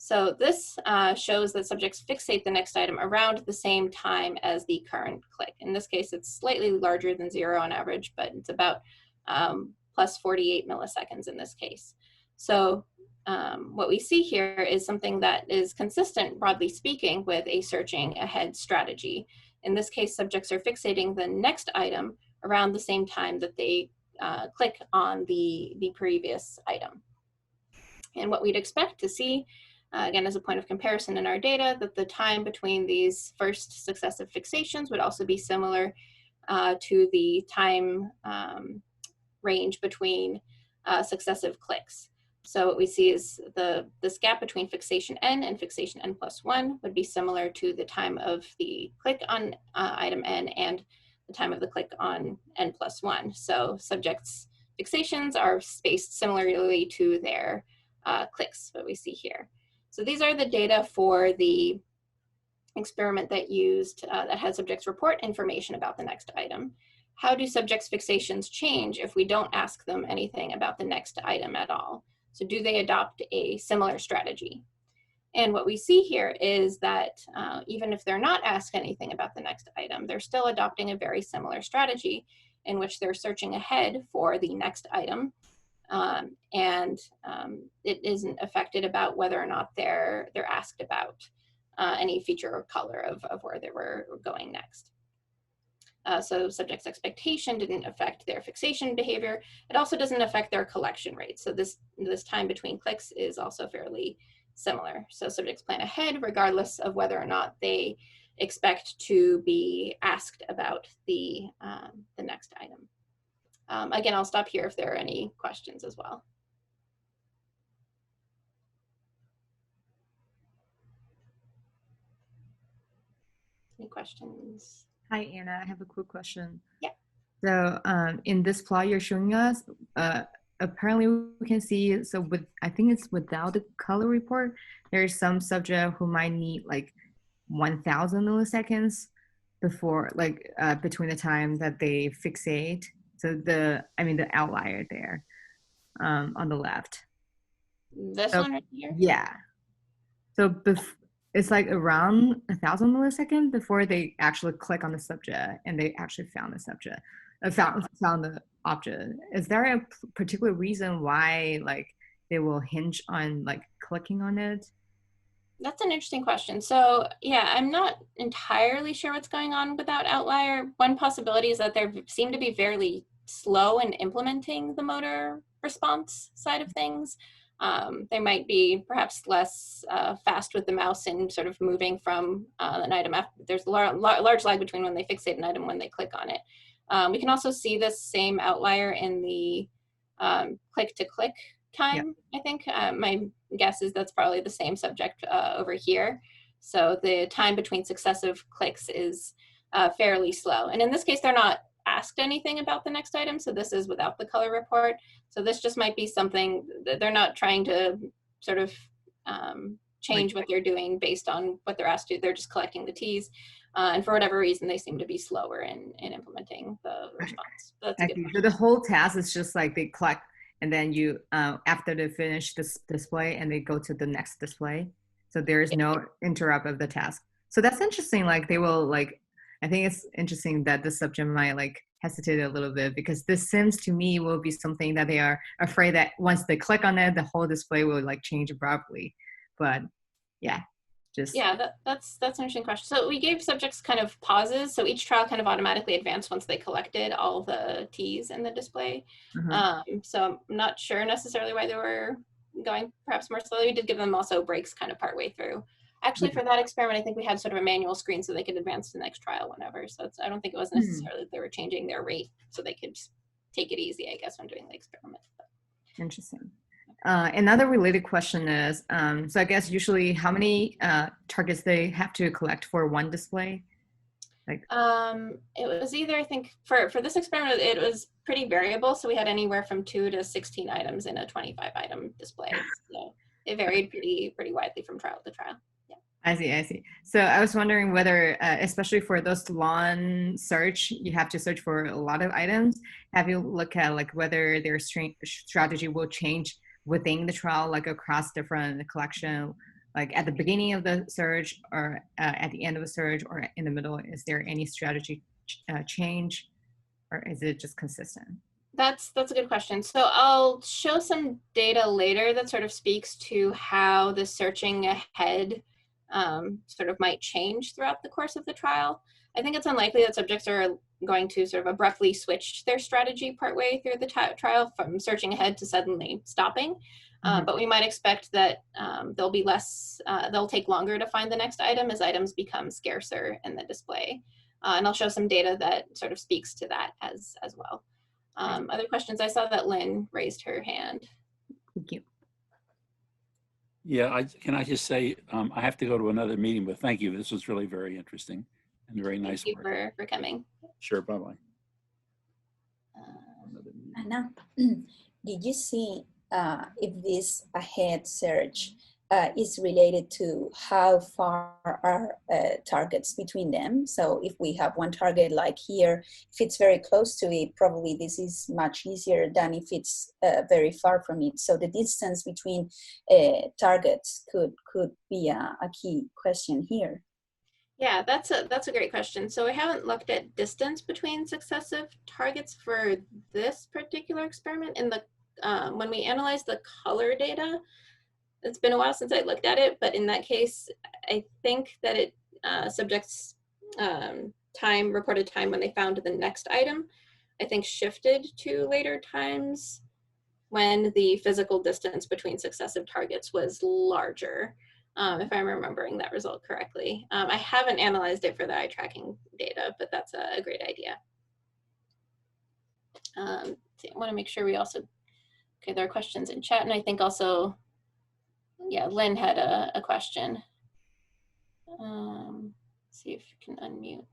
So this shows that subjects fixate the next item around the same time as the current click. In this case, it's slightly larger than 0 on average, but it's about plus 48 milliseconds in this case. So what we see here is something that is consistent, broadly speaking, with a searching ahead strategy. In this case, subjects are fixating the next item around the same time that they click on the previous item. And what we'd expect to see, again, as a point of comparison in our data, that the time between these first successive fixations would also be similar to the time range between successive clicks. So what we see is this gap between fixation n and fixation n+1 would be similar to the time of the click on item n and the time of the click on n+1. So subjects' fixations are spaced similarly to their clicks, what we see here. So these are the data for the experiment that used, that had subjects report information about the next item. How do subjects' fixations change if we don't ask them anything about the next item at all? So do they adopt a similar strategy? And what we see here is that even if they're not asked anything about the next item, they're still adopting a very similar strategy in which they're searching ahead for the next item. It isn't affected about whether or not they're asked about any feature or color of where they were going next. So subjects' expectation didn't affect their fixation behavior. It also doesn't affect their collection rate. So this time between clicks is also fairly similar. So subjects plan ahead regardless of whether or not they expect to be asked about the next item. Again, I'll stop here if there are any questions as well. Any questions? Hi, Anna. I have a quick question. Yeah. So in this plot you're showing us, apparently we can see, so with, I think it's without the color report, there's some subject who might need like 1,000 milliseconds before, like between the time that they fixate. So the outlier there on the left. This one right here? Yeah. So it's like around 1,000 milliseconds before they actually click on the subject and they actually found the subject, found the object. Is there a particular reason why like they will hinge on like clicking on it? That's an interesting question. So yeah, I'm not entirely sure what's going on with that outlier. One possibility is that they seem to be fairly slow in implementing the motor response side of things. They might be perhaps less fast with the mouse and sort of moving from an item. There's a large lag between when they fixate an item when they click on it. We can also see this same outlier in the click-to-click time, yeah. I think. My guess is that's probably the same subject over here. So the time between successive clicks is fairly slow. And in this case, they're not asked anything about the next item. So this is without the color report. So this just might be something that they're not trying to sort of change what they're doing based on what they're asked to. They're just collecting the T's. And for whatever reason, they seem to be slower in implementing the response. So that's a good so the whole task is just like they collect and then you, after they finish this display and they go to the next display. So there is no interrupt of the task. So that's interesting. Like they will like, I think it's interesting that the subject might like hesitated a little bit because this seems to me will be something that they are afraid that once they click on it, the whole display will like change abruptly. But yeah, just Yeah, that's an interesting question. So we gave subjects kind of pauses. So each trial kind of automatically advanced once they collected all the T's in the display. So I'm not sure necessarily why they were going perhaps more slowly. We did give them also breaks kind of partway through. Actually, for that experiment, I think we had sort of a manual screen so they could advance to the next trial whenever. So I don't think it was necessarily that they were changing their rate so they could take it easy, I guess, when doing the experiment. Interesting. Another related question is, so I guess usually how many targets they have to collect for one display? Like, it was either, I think, for this experiment, it was pretty variable. So we had anywhere from 2 to 16 items in a 25 item display. So it varied pretty widely from trial to trial. Yeah. I see. So I was wondering whether, especially for those long search, you have to search for a lot of items. Have you looked at like whether their strategy will change within the trial, like across different collection, like at the beginning of the search or at the end of the search or in the middle? Is there any strategy change, or is it just consistent? That's a good question. So I'll show some data later that sort of speaks to how the searching ahead sort of might change throughout the course of the trial. I think it's unlikely that subjects are going to sort of abruptly switch their strategy partway through the trial from searching ahead to suddenly stopping. But we might expect that they'll be less, they'll take longer to find the next item as items become scarcer in the display. And I'll show some data that sort of speaks to that as well. Other questions? I saw that Lynn raised her hand. Thank you. Yeah, can I just say, I have to go to another meeting, but thank you. This was really very interesting and very nice Thank you for coming. Sure, bye-bye. Anna, did you see if this ahead search is related to how far are targets between them? So if we have one target like here, if it's very close to it, probably this is much easier than if it's very far from it. So the distance between targets could be a key question here. Yeah, that's a great question. So I haven't looked at distance between successive targets for this particular experiment. In the when we analyzed the color data, it's been a while since I looked at it, but in that case, I think that it subjects reported time when they found the next item, I think shifted to later times when the physical distance between successive targets was larger, if I'm remembering that result correctly. I haven't analyzed it for the eye tracking data, but that's a great idea. I want to make sure we also, okay, there are questions in chat, and I think also, yeah, Lynn had a question. See if you can unmute.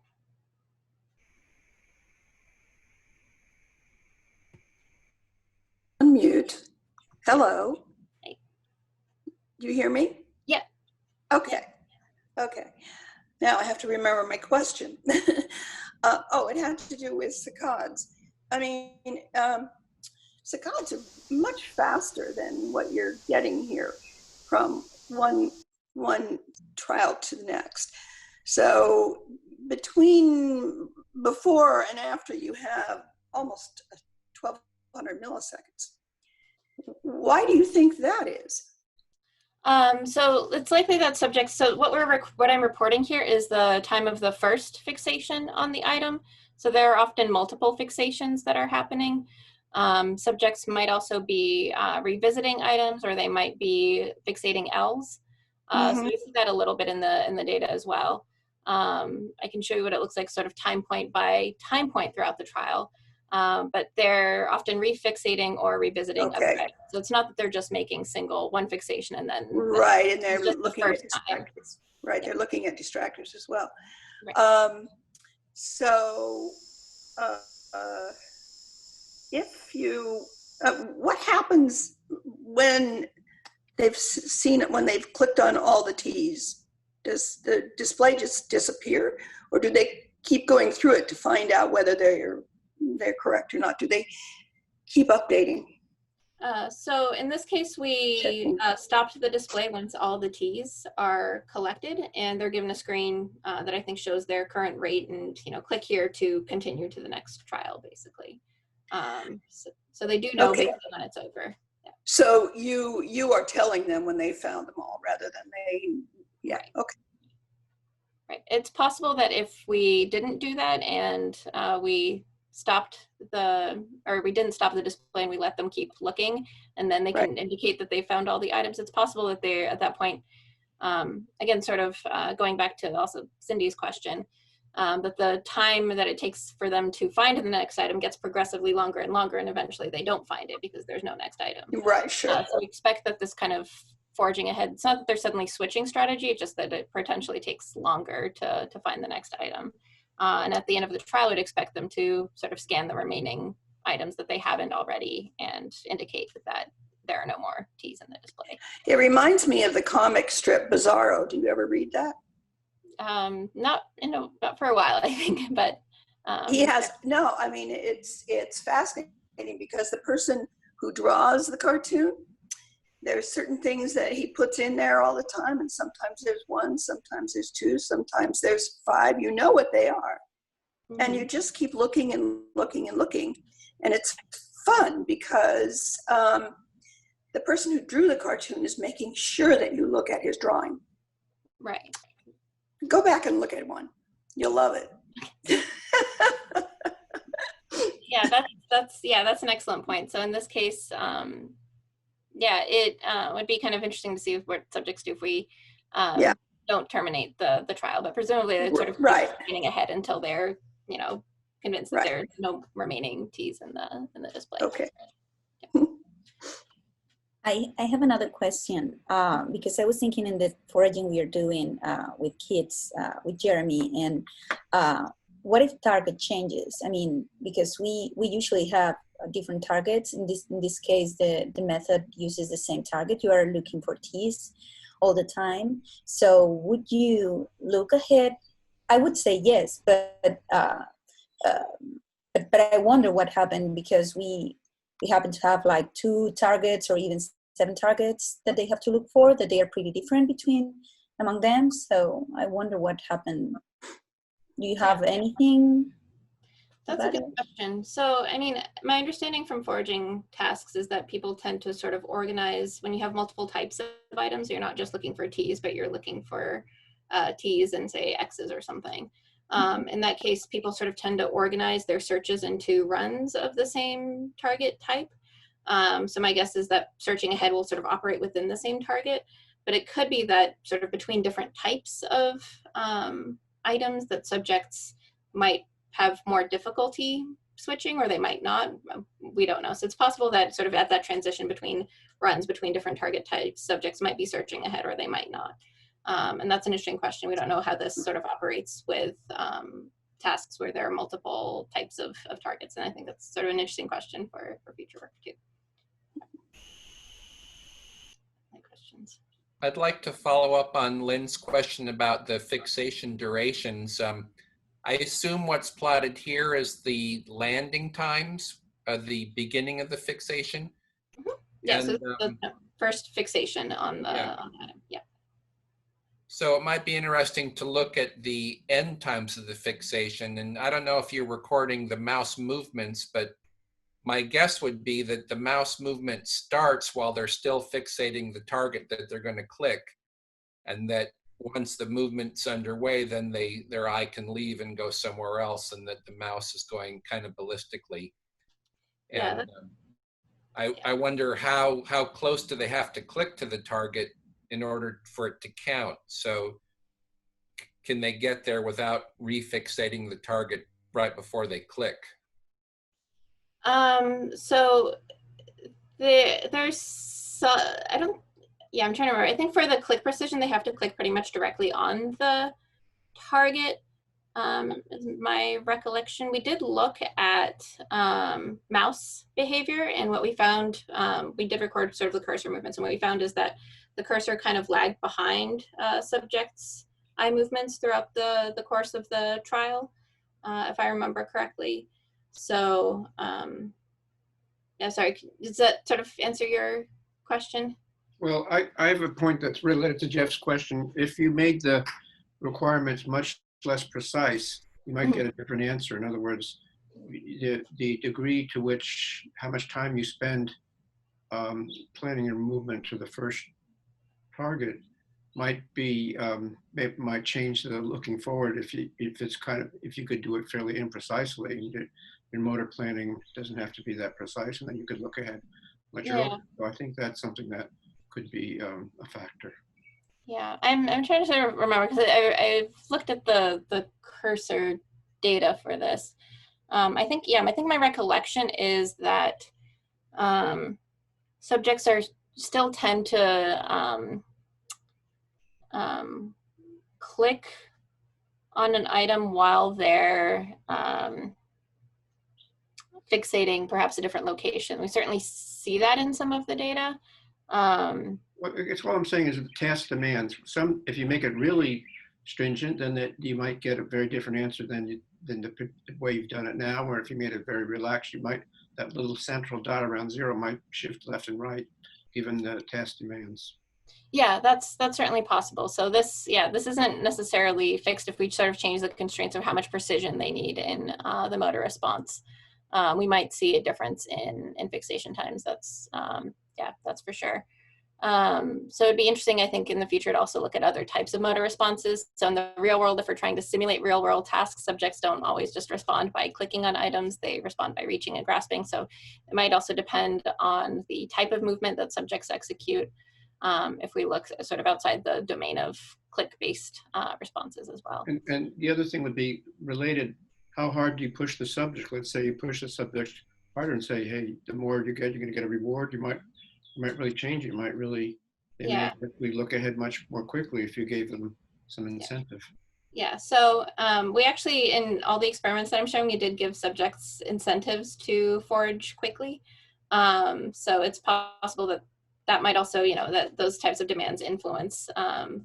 Unmute. Hello. Hey. Do you hear me? Yeah. Okay. Okay. Now I have to remember my question. Oh, it had to do with saccades. I mean, saccades are much faster than what you're getting here from one trial to the next. So before and after, you have almost 1,200 milliseconds. Why do you think that is? So it's likely that subjects, so what I'm reporting here is the time of the first fixation on the item. So there are often multiple fixations that are happening. Subjects might also be revisiting items, or they might be fixating L's. So you see that a little bit in the data as well. I can show you what it looks like sort of time point by time point throughout the trial. But they're often refixating or revisiting objects. So it's not that they're just making one fixation and then right, and they're looking at distractors. Time. Right, they're looking at distractors as well. Right. If you, what happens when they've clicked on all the T's? Does the display just disappear, or do they keep going through it to find out whether they're correct or not? Do they keep updating? So in this case, we stopped the display once all the T's are collected, and they're given a screen that I think shows their current rate, and click here to continue to the next trial, basically. So they do know basically when it's over. Yeah. So you are telling them when they found them all, rather than they, yeah, right. Okay. Right. It's possible that if we didn't do that and we didn't stop the display and we let them keep looking, and then they can indicate that they found all the items, it's possible that they're at that point, again, sort of going back to also Cindy's question, that the time that it takes for them to find the next item gets progressively longer and longer, and eventually they don't find it because there's no next item. Right, sure. So we expect that this kind of foraging ahead, it's not that they're suddenly switching strategy, it's just that it potentially takes longer to find the next item. And at the end of the trial, we'd expect them to sort of scan the remaining items that they haven't already and indicate that there are no more T's in the display. It reminds me of the comic strip Bizarro. Do you ever read that? Not for a while, I think, but he has no. I mean, it's fascinating because the person who draws the cartoon, there's certain things that he puts in there all the time, and sometimes there's one, sometimes there's two, sometimes there's five. You know what they are, and you just keep looking and looking and looking, and it's fun because the person who drew the cartoon is making sure that you look at his drawing. Right. Go back and look at one. You'll love it. Yeah, that's an excellent point. So in this case, it would be kind of interesting to see what subjects do if we don't terminate the trial, but presumably they sort of keep ahead until they're convinced that there's no remaining T's in the display. Okay. I have another question because I was thinking in the foraging we are doing with kids, with Jeremy, and what if target changes? I mean, because we usually have different targets. In this case, the method uses the same target. You are looking for T's all the time. So would you look ahead? I would say yes, but I wonder what happened because we happen to have like 2 targets or even 7 targets that they have to look for, that they are pretty different among them. So I wonder what happened. Do you have anything? That's a good question. So, I mean, my understanding from foraging tasks is that people tend to sort of organize when you have multiple types of items. You're not just looking for T's, but you're looking for T's and say X's or something. In that case, people sort of tend to organize their searches into runs of the same target type. So my guess is that searching ahead will sort of operate within the same target, but it could be that sort of between different types of items that subjects might have more difficulty switching, or they might not. We don't know. So it's possible that sort of at that transition between runs between different target types, subjects might be searching ahead or they might not. And that's an interesting question. We don't know how this sort of operates with tasks where there are multiple types of targets. And I think that's sort of an interesting question for future work too. Any questions? I'd like to follow up on Lynn's question about the fixation durations. I assume what's plotted here is the landing times of the beginning of the fixation. Mm-hmm. Yeah, so the first fixation on the item. Yeah. So it might be interesting to look at the end times of the fixation. And I don't know if you're recording the mouse movements, but my guess would be that the mouse movement starts while they're still fixating the target that they're going to click, and that once the movement's underway, then their eye can leave and go somewhere else, and that the mouse is going kind of ballistically. And I wonder how close do they have to click to the target in order for it to count? So can they get there without refixating the target right before they click? So there's I'm trying to remember. I think for the click precision, they have to click pretty much directly on the target. Is my recollection. We did look at mouse behavior, and what we found, we did record sort of the cursor movements, and what we found is that the cursor kind of lagged behind subjects' eye movements throughout the course of the trial, if I remember correctly. So Yeah, sorry, does that sort of answer your question? Well, I have a point that's related to Jeff's question. If you made the requirements much less precise, you might get a different answer. In other words, the degree to which, how much time you spend planning your movement to the first target might be, might change the looking forward if you could do it fairly imprecisely. Your motor planning doesn't have to be that precise, and then you could look ahead much earlier. So I think that's something that could be a factor. Yeah, I'm trying to sort of remember, because I've looked at the cursor data for this. I think my recollection is that subjects still tend to click on an item while they're fixating perhaps a different location. We certainly see that in some of the data. It's what I'm saying is the task demands. If you make it really stringent, then you might get a very different answer than the way you've done it now. Or if you made it very relaxed, that little central dot around 0 might shift left and right, given the task demands. Yeah, that's certainly possible. So this isn't necessarily fixed if we sort of change the constraints of how much precision they need in the motor response. We might see a difference in fixation times. That's for sure. So it'd be interesting, I think, in the future to also look at other types of motor responses. So in the real world, if we're trying to simulate real world tasks, subjects don't always just respond by clicking on items, they respond by reaching and grasping. So it might also depend on the type of movement that subjects execute, if we look sort of outside the domain of click-based responses as well. And the other thing would be related, how hard do you push the subject? Let's say you push the subject harder and say, hey, the more you get, you're going to get a reward. You might really change it. You might really, we look ahead much more quickly if you gave them some incentive. Yeah, so we actually, in all the experiments that I'm showing you, did give subjects incentives to forage quickly. So it's possible that might also, that those types of demands influence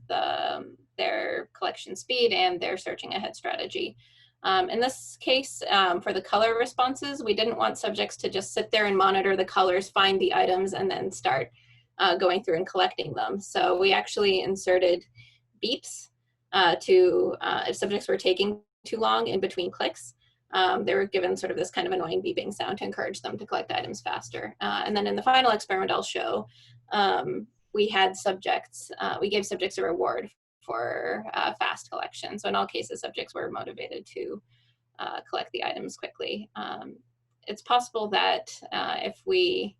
their collection speed and their searching ahead strategy. In this case, for the color responses, we didn't want subjects to just sit there and monitor the colors, find the items, and then start going through and collecting them. So we actually inserted beeps if subjects were taking too long in between clicks. They were given sort of this kind of annoying beeping sound to encourage them to collect items faster. And then in the final experiment I'll show, we gave subjects a reward for fast collection. So in all cases, subjects were motivated to collect the items quickly. It's possible that if we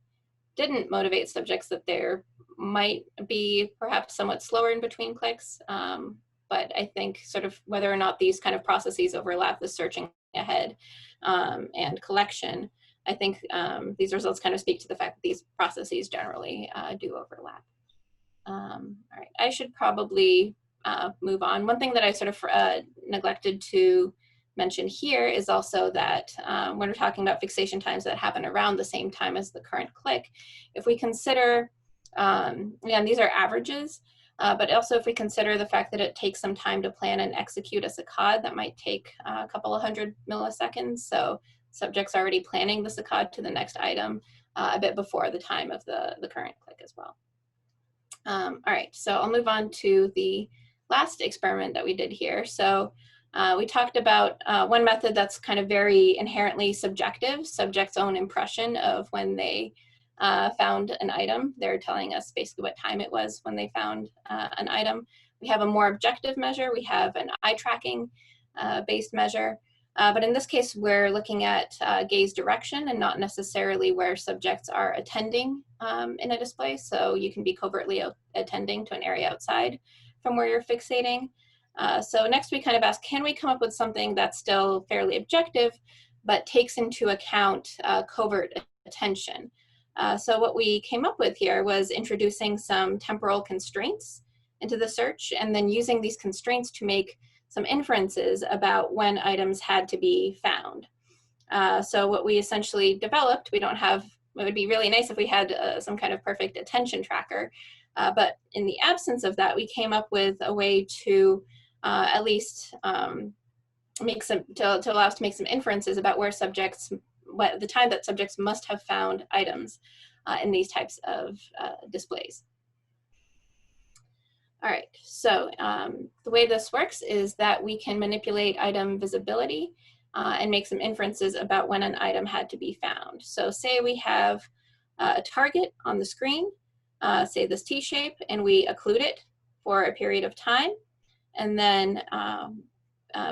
didn't motivate subjects, that there might be perhaps somewhat slower in between clicks. But I think sort of whether or not these kind of processes overlap the searching ahead and collection, I think these results kind of speak to the fact that these processes generally do overlap. All right, I should probably move on. One thing that I sort of neglected to mention here is also that when we're talking about fixation times that happen around the same time as the current click, if we consider, again, these are averages, but also if we consider the fact that it takes some time to plan and execute a saccade, that might take a couple of 100 milliseconds. So subjects already planning the saccade to the next item a bit before the time of the current click as well. All right, so I'll move on to the last experiment that we did here. So we talked about one method that's kind of very inherently subjective, subject's own impression of when they found an item. They're telling us basically what time it was when they found an item. We have a more objective measure. We have an eye tracking based measure. But in this case, we're looking at gaze direction and not necessarily where subjects are attending in a display. So you can be covertly attending to an area outside from where you're fixating. So next we kind of ask, can we come up with something that's still fairly objective, but takes into account covert attention? So what we came up with here was introducing some temporal constraints into the search and then using these constraints to make some inferences about when items had to be found. So what we essentially developed, it would be really nice if we had some kind of perfect attention tracker, but in the absence of that, we came up with a way to at least allow us to make some inferences about where subjects the time that subjects must have found items in these types of displays. All right, so the way this works is that we can manipulate item visibility and make some inferences about when an item had to be found. So say we have a target on the screen, say this T shape, and we occlude it for a period of time, and then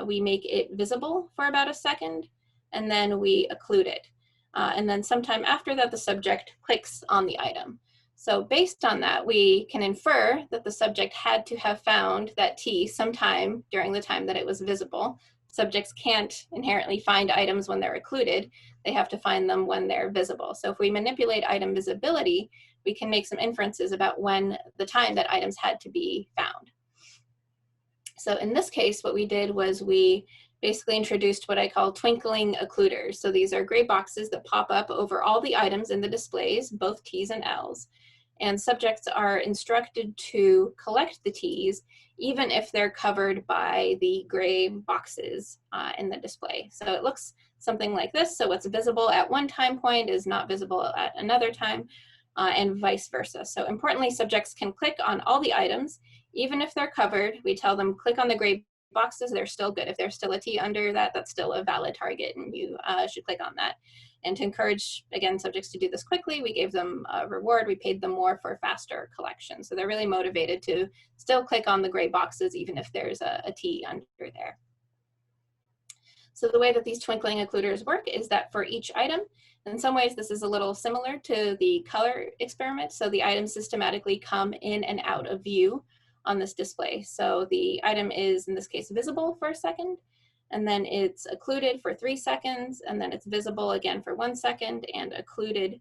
we make it visible for about a second, and then we occlude it. And then sometime after that, the subject clicks on the item. So based on that, we can infer that the subject had to have found that T sometime during the time that it was visible. Subjects can't inherently find items when they're occluded. They have to find them when they're visible. So if we manipulate item visibility, we can make some inferences about when the time that items had to be found. So in this case, what we did was we basically introduced what I call twinkling occluders. So these are gray boxes that pop up over all the items in the displays, both T's and L's. And subjects are instructed to collect the T's, even if they're covered by the gray boxes in the display. So it looks something like this. So what's visible at one time point is not visible at another time, and vice versa. So importantly, subjects can click on all the items, even if they're covered. We tell them click on the gray boxes, they're still good. If there's still a T under that, that's still a valid target, and you should click on that. And to encourage, again, subjects to do this quickly, we gave them a reward. We paid them more for faster collection. So they're really motivated to still click on the gray boxes, even if there's a T under there. So the way that these twinkling occluders work is that for each item, in some ways this is a little similar to the color experiment. So the items systematically come in and out of view on this display. So the item is, in this case, visible for a second, and then it's occluded for 3 seconds, and then it's visible again for 1 second and occluded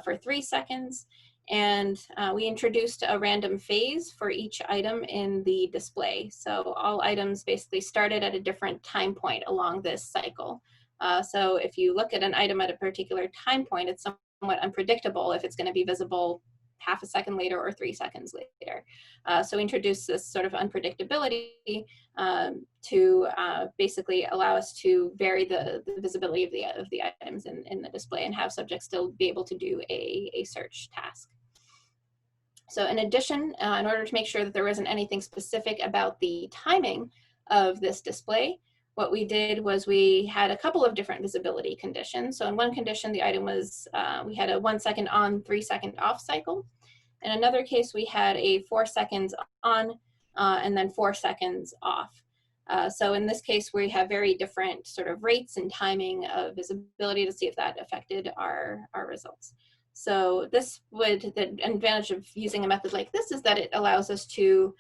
for 3 seconds. And we introduced a random phase for each item in the display. So all items basically started at a different time point along this cycle. So if you look at an item at a particular time point, it's somewhat unpredictable if it's going to be visible half a second later or 3 seconds later. So we introduced this sort of unpredictability to basically allow us to vary the visibility of the items in the display and have subjects still be able to do a search task. So in addition, in order to make sure that there wasn't anything specific about the timing of this display, what we did was we had a couple of different visibility conditions. So in one condition, the item was, we had a 1 second on, 3 second off cycle. In another case, we had a 4 seconds on and then 4 seconds off. So in this case, we have very different sort of rates and timing of visibility to see if that affected our results. So this would, the advantage of using a method like this is that it allows us to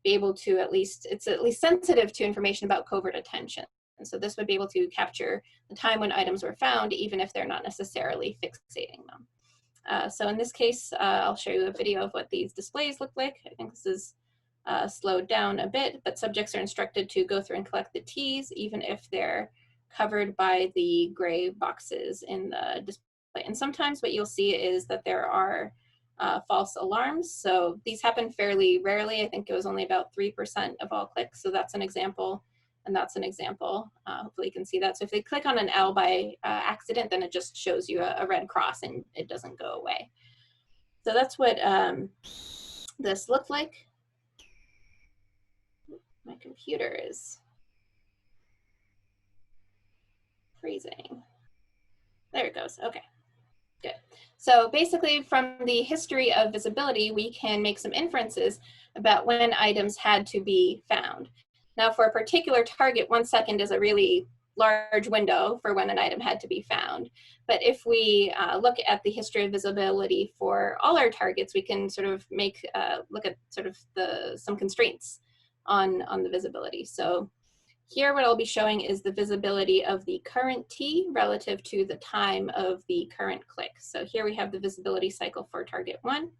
be able to it's at least sensitive to information about covert attention. And so this would be able to capture the time when items were found, even if they're not necessarily fixating them. So in this case, I'll show you a video of what these displays look like. I think this is slowed down a bit, but subjects are instructed to go through and collect the T's, even if they're covered by the gray boxes in the display. And sometimes what you'll see is that there are false alarms. So these happen fairly rarely. I think it was only about 3% of all clicks. So that's an example, and that's an example. Hopefully you can see that. So if they click on an L by accident, then it just shows you a red cross and it doesn't go away. So that's what this looked like. My computer is freezing. There it goes. Okay. Good. So basically from the history of visibility, we can make some inferences about when items had to be found. Now for a particular target, 1 second is a really large window for when an item had to be found. But if we look at the history of visibility for all our targets, we can sort of make, look at sort of some constraints on the visibility. So here, what I'll be showing is the visibility of the current T relative to the time of the current click. So here we have the visibility cycle for target 1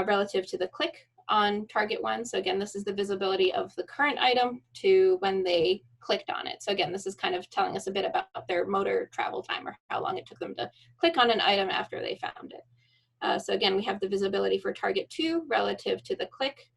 relative to the click on target 1. So again, this is the visibility of the current item to when they clicked on it. So again, this is kind of telling us a bit about their motor travel time or how long it took them to click on an item after they found it. So again, we have the visibility for target 2 relative to the click.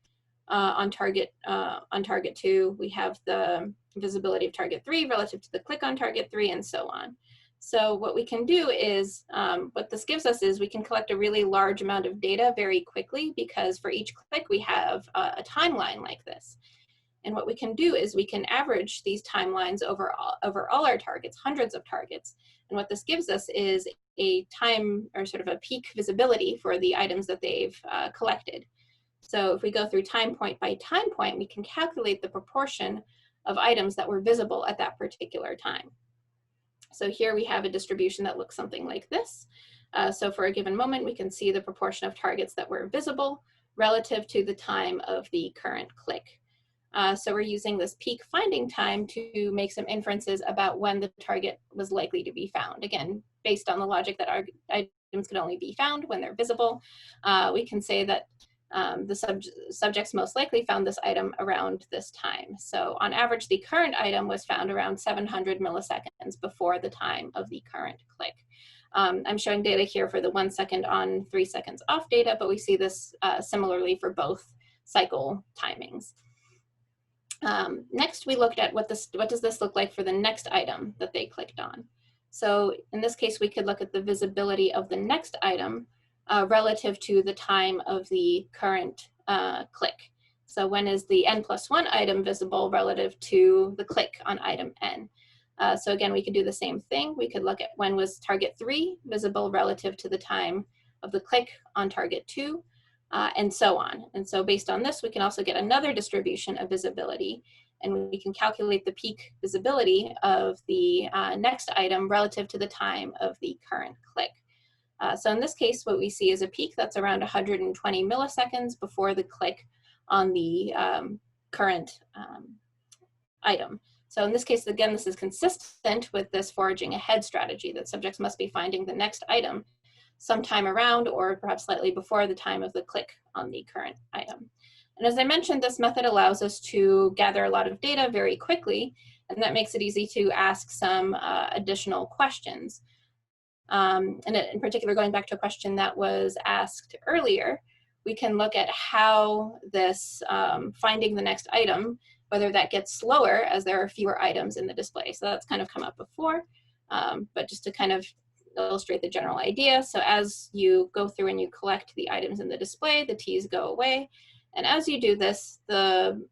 On target 2, we have the visibility of target 3 relative to the click on target 3, and so on. So what we can do is, what this gives us is we can collect a really large amount of data very quickly, because for each click we have a timeline like this. And what we can do is we can average these timelines over all our targets, hundreds of targets. And what this gives us is a time, or sort of a peak visibility for the items that they've collected. So if we go through time point by time point, we can calculate the proportion of items that were visible at that particular time. So here we have a distribution that looks something like this. So for a given moment, we can see the proportion of targets that were visible relative to the time of the current click. So we're using this peak finding time to make some inferences about when the target was likely to be found. Again, based on the logic that our items can only be found when they're visible, we can say that the subjects most likely found this item around this time. So on average, the current item was found around 700 milliseconds before the time of the current click. I'm showing data here for the 1 second on, 3 seconds off data, but we see this similarly for both cycle timings. Next, we looked at what does this look like for the next item that they clicked on. So in this case, we could look at the visibility of the next item relative to the time of the current click. So when is the n+1 item visible relative to the click on item n? So again, we could do the same thing. We could look at when was target 3 visible relative to the time of the click on target 2, and so on. And so based on this, we can also get another distribution of visibility, and we can calculate the peak visibility of the next item relative to the time of the current click. So in this case, what we see is a peak that's around 120 milliseconds before the click on the current item. So in this case, again, this is consistent with this foraging ahead strategy, that subjects must be finding the next item sometime around or perhaps slightly before the time of the click on the current item. And as I mentioned, this method allows us to gather a lot of data very quickly, and that makes it easy to ask some additional questions. And in particular, going back to a question that was asked earlier, we can look at how this finding the next item, whether that gets slower as there are fewer items in the display. So that's kind of come up before, but just to kind of illustrate the general idea. So as you go through and you collect the items in the display, the T's go away. And as you do this, the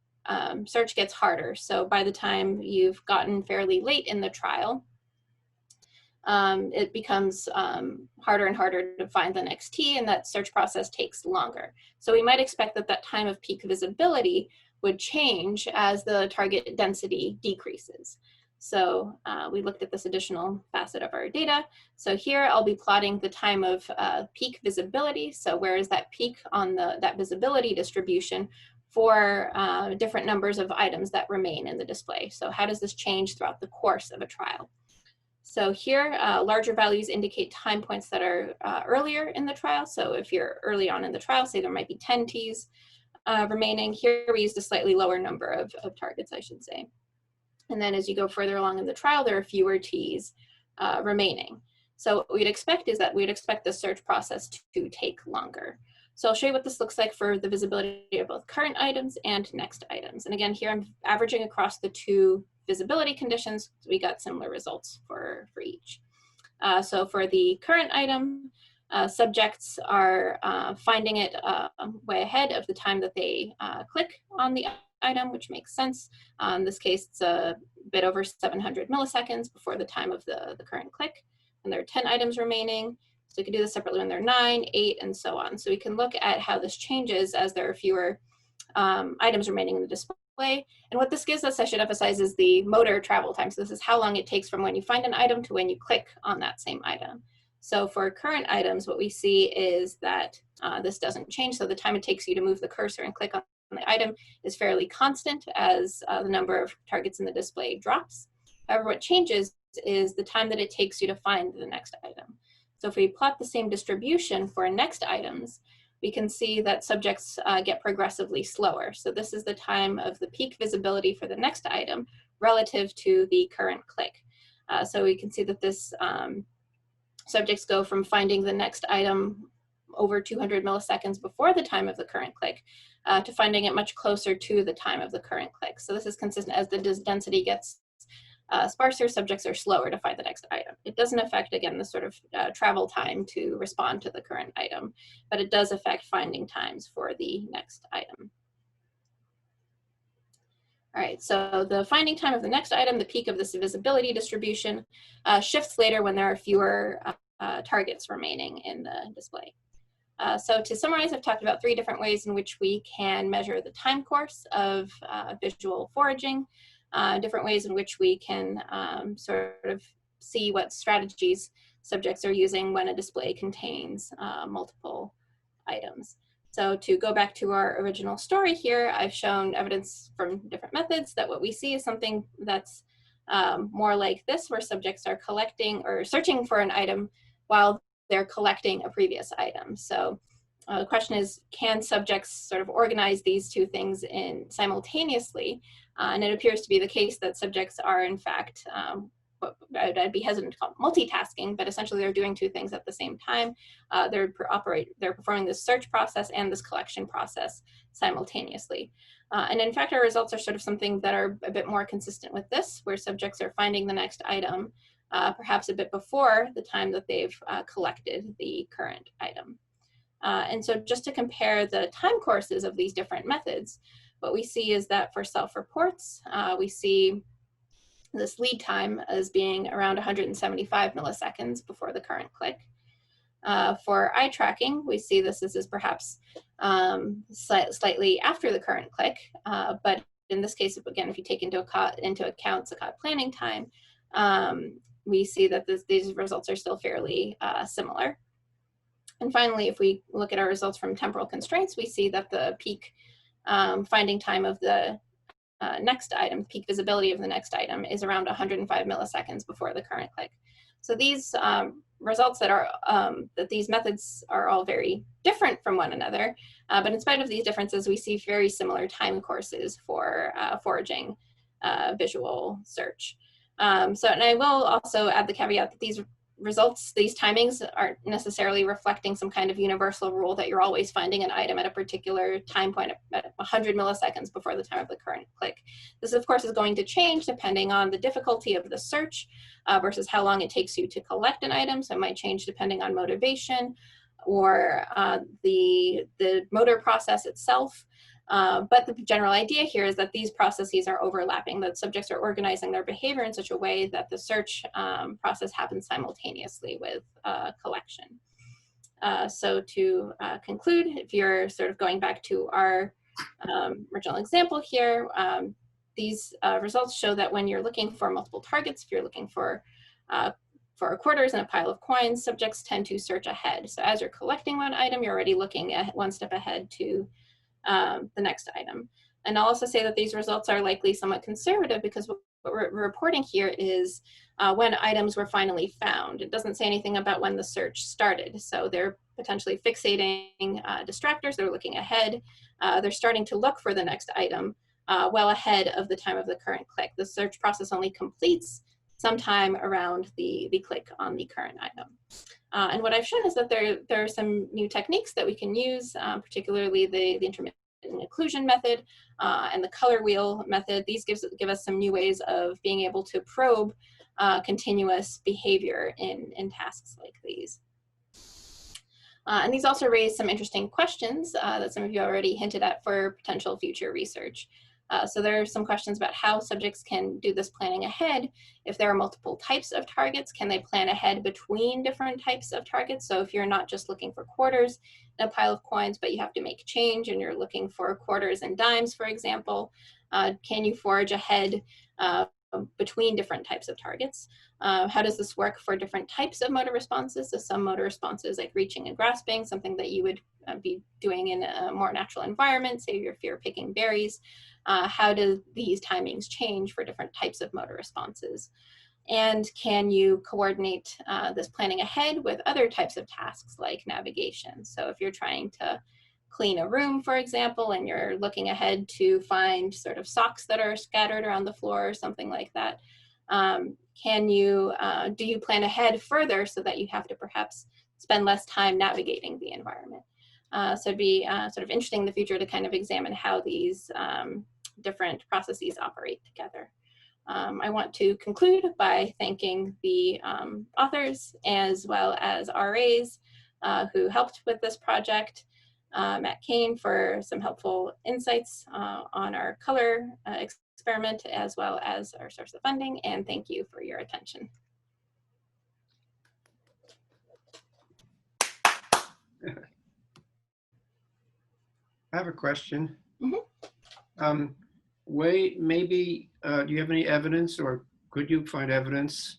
search gets harder. So by the time you've gotten fairly late in the trial, it becomes harder and harder to find the next T, and that search process takes longer. So we might expect that that time of peak visibility would change as the target density decreases. So we looked at this additional facet of our data. So here I'll be plotting the time of peak visibility. So where is that peak on that visibility distribution for different numbers of items that remain in the display. So how does this change throughout the course of a trial? So here, larger values indicate time points that are earlier in the trial. So if you're early on in the trial, say there might be 10 Ts remaining. Here we used a slightly lower number of targets, I should say. And then as you go further along in the trial, there are fewer Ts remaining. So what we'd expect is that we'd expect the search process to take longer. So I'll show you what this looks like for the visibility of both current items and next items. And again, here I'm averaging across the two visibility conditions. We got similar results for each. So for the current item, subjects are finding it way ahead of the time that they click on the item, which makes sense. In this case, it's a bit over 700 milliseconds before the time of the current click, and there are 10 items remaining. So we can do this separately when there are 9, 8, and so on. So we can look at how this changes as there are fewer items remaining in the display. And what this gives us, I should emphasize, is the motor travel time. So this is how long it takes from when you find an item to when you click on that same item. So for current items, what we see is that this doesn't change. So the time it takes you to move the cursor and click on the item is fairly constant as the number of targets in the display drops. However, what changes is the time that it takes you to find the next item. So if we plot the same distribution for next items, we can see that subjects get progressively slower. So this is the time of the peak visibility for the next item relative to the current click. So we can see that this subjects go from finding the next item over 200 milliseconds before the time of the current click to finding it much closer to the time of the current click. So this is consistent. As the density gets sparser, subjects are slower to find the next item. It doesn't affect, again, the sort of travel time to respond to the current item, but it does affect finding times for the next item. All right, so the finding time of the next item, the peak of this visibility distribution, shifts later when there are fewer targets remaining in the display. So to summarize, I've talked about 3 different ways in which we can measure the time course of visual foraging, different ways in which we can sort of see what strategies subjects are using when a display contains multiple items. So to go back to our original story here, I've shown evidence from different methods that what we see is something that's more like this, where subjects are collecting or searching for an item while they're collecting a previous item. So the question is, can subjects sort of organize these 2 things in simultaneously? And it appears to be the case that subjects are, in fact, what I'd be hesitant to call multitasking, but essentially they're doing 2 things at the same time. They're performing this search process and this collection process simultaneously. And in fact, our results are sort of something that are a bit more consistent with this, where subjects are finding the next item perhaps a bit before the time that they've collected the current item. And so just to compare the time courses of these different methods, what we see is that for self-reports, we see this lead time as being around 175 milliseconds before the current click. For eye tracking, we see this as perhaps slightly after the current click, but in this case, again, if you take into account Saccade planning time, we see that these results are still fairly similar. And finally, if we look at our results from temporal constraints, we see that the peak finding time of the next item, peak visibility of the next item, is around 105 milliseconds before the current click. So these results that these methods are all very different from one another, but in spite of these differences, we see very similar time courses for foraging visual search. And I will also add the caveat that these results, these timings, aren't necessarily reflecting some kind of universal rule that you're always finding an item at a particular time point at 100 milliseconds before the time of the current click. This, of course, is going to change depending on the difficulty of the search versus how long it takes you to collect an item. So it might change depending on motivation or the motor process itself. But the general idea here is that these processes are overlapping, that subjects are organizing their behavior in such a way that the search process happens simultaneously with collection. So to conclude, if you're sort of going back to our original example here, these results show that when you're looking for multiple targets, if you're looking for quarters and a pile of coins, subjects tend to search ahead. So as you're collecting one item, you're already looking at 1 step ahead to the next item. And I'll also say that these results are likely somewhat conservative because what we're reporting here is when items were finally found. It doesn't say anything about when the search started. So they're potentially fixating distractors, they're looking ahead, they're starting to look for the next item well ahead of the time of the current click. The search process only completes sometime around the click on the current item. And what I've shown is that there are some new techniques that we can use, particularly the intermittent occlusion method and the color wheel method. These give us some new ways of being able to probe continuous behavior in tasks like these. And these also raise some interesting questions that some of you already hinted at for potential future research. So there are some questions about how subjects can do this planning ahead. If there are multiple types of targets, can they plan ahead between different types of targets? So if you're not just looking for quarters in a pile of coins, but you have to make change and you're looking for quarters and dimes, for example, can you forage ahead between different types of targets? How does this work for different types of motor responses? So some motor responses like reaching and grasping, something that you would be doing in a more natural environment, say if you're picking berries. How do these timings change for different types of motor responses? And can you coordinate this planning ahead with other types of tasks like navigation? So if you're trying to clean a room, for example, and you're looking ahead to find sort of socks that are scattered around the floor or something like that, do you plan ahead further so that you have to perhaps spend less time navigating the environment. So it'd be sort of interesting in the future to kind of examine how these different processes operate together. I want to conclude by thanking the authors as well as RAs who helped with this project, Matt Kane for some helpful insights on our color experiment as well as our source of funding, and thank you for your attention. I have a question. Mm-hmm. Maybe, do you have any evidence, or could you find evidence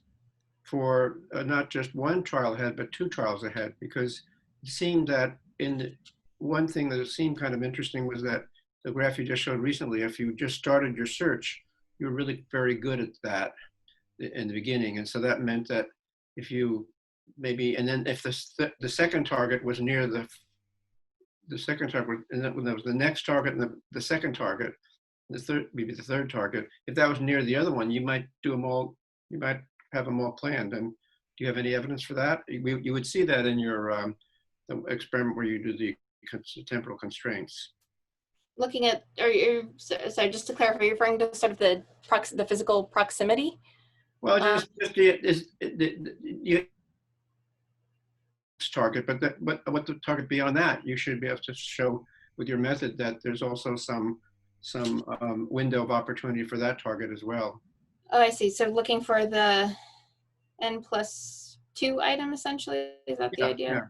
for not just one trial ahead, but two trials ahead? Because it seemed that one thing that seemed kind of interesting was that the graph you just showed recently, if you just started your search, you were really very good at that in the beginning. And so that meant that if you maybe, and then if the second target was near the second target, and then when there was the next target and the second target, maybe the third target, if that was near the other one, you might do them all, you might have them all planned. And do you have any evidence for that? You would see that in your the experiment where you do the temporal constraints. Looking at, sorry, just to clarify, you're referring to sort of the physical proximity? Well, just the target, but what the target beyond that, you should be able to show with your method that there's also some window of opportunity for that target as well. Oh, I see. So looking for the n+2 item, essentially, is that the idea?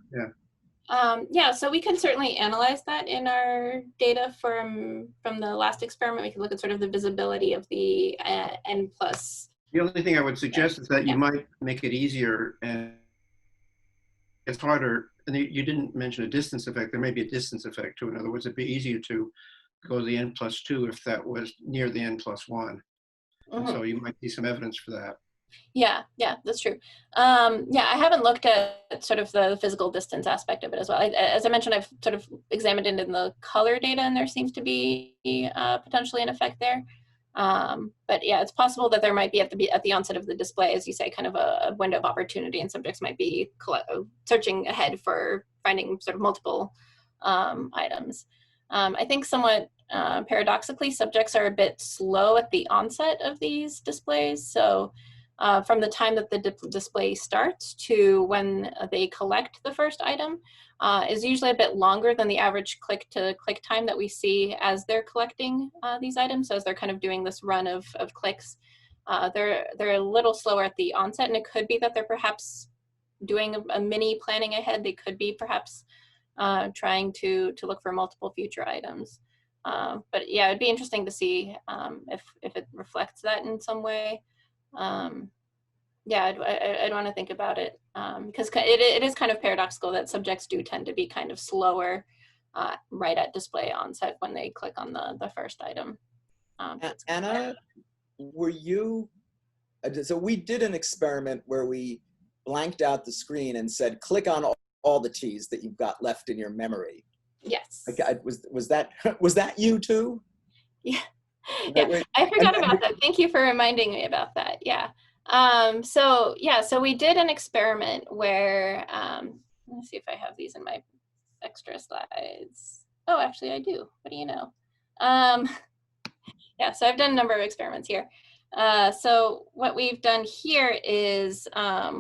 Yeah, so we can certainly analyze that in our data from the last experiment. We can look at sort of the visibility of the n+. The only thing I would suggest is that you might make it easier, and it's harder. And you didn't mention a distance effect. There may be a distance effect too. In other words, it'd be easier to go to the n+2 if that was near the n+1. And so you might see some evidence for that. Yeah, that's true. Yeah, I haven't looked at sort of the physical distance aspect of it as well. As I mentioned, I've sort of examined it in the color data, and there seems to be potentially an effect there. But yeah, it's possible that there might be at the onset of the display, as you say, kind of a window of opportunity, and subjects might be searching ahead for finding sort of multiple items. I think somewhat paradoxically, subjects are a bit slow at the onset of these displays. So from the time that the display starts to when they collect the first item is usually a bit longer than the average click-to-click time that we see as they're collecting these items. So as they're kind of doing this run of clicks, they're a little slower at the onset, and it could be that they're perhaps doing a mini planning ahead. They could be perhaps trying to look for multiple future items. But yeah, it'd be interesting to see if it reflects that in some way. Yeah, I'd want to think about it because it is kind of paradoxical that subjects do tend to be kind of slower right at display onset when they click on the first item. Anna, were you, so we did an experiment where we blanked out the screen and said, click on all the T's that you've got left in your memory. Yes. Was that you too? Yeah. Yeah, I forgot about that. Thank you for reminding me about that. Yeah. So we did an experiment where, let me see if I have these in my extra slides. Oh, actually I do. What do you know? Yeah, so I've done a number of experiments here. So what we've done here is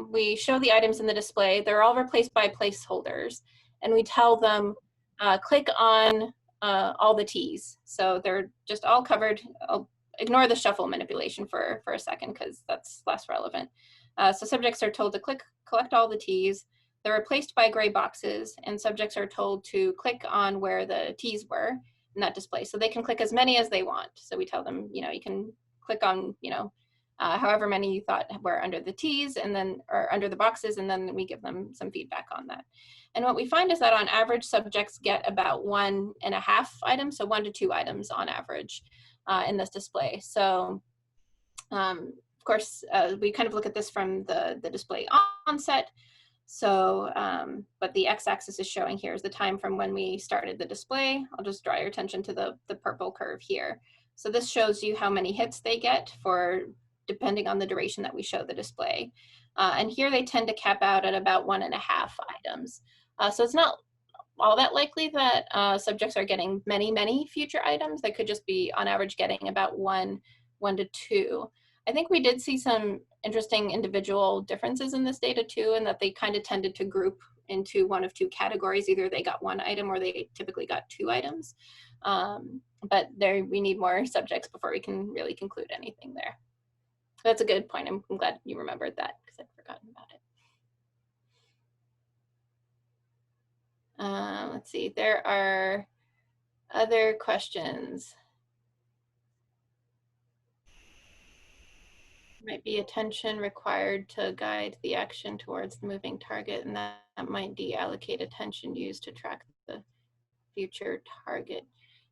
we show the items in the display. They're all replaced by placeholders, and we tell them click on all the T's. So they're just all covered. I'll ignore the shuffle manipulation for a second because that's less relevant. So subjects are told to collect all the T's. They're replaced by gray boxes, and subjects are told to click on where the T's were in that display. So they can click as many as they want. So we tell them, you can click on, however many you thought were under the T's and then, or under the boxes, and then we give them some feedback on that. And what we find is that on average, subjects get about 1.5 items, so 1 to 2 items on average in this display. So of course, we kind of look at this from the display onset. So, but the x-axis is showing here is the time from when we started the display. I'll just draw your attention to the purple curve here. So this shows you how many hits they get for depending on the duration that we show the display. And here they tend to cap out at about 1.5 items. So it's not all that likely that subjects are getting many future items. They could just be on average getting about one to two. I think we did see some interesting individual differences in this data too, and that they kind of tended to group into one of two categories. Either they got one item or they typically got two items. But there, we need more subjects before we can really conclude anything there. That's a good point. I'm glad you remembered that because I'd forgotten about it. Let's see, there are other questions. Might be attention required to guide the action towards the moving target, and that might deallocate attention used to track the future target.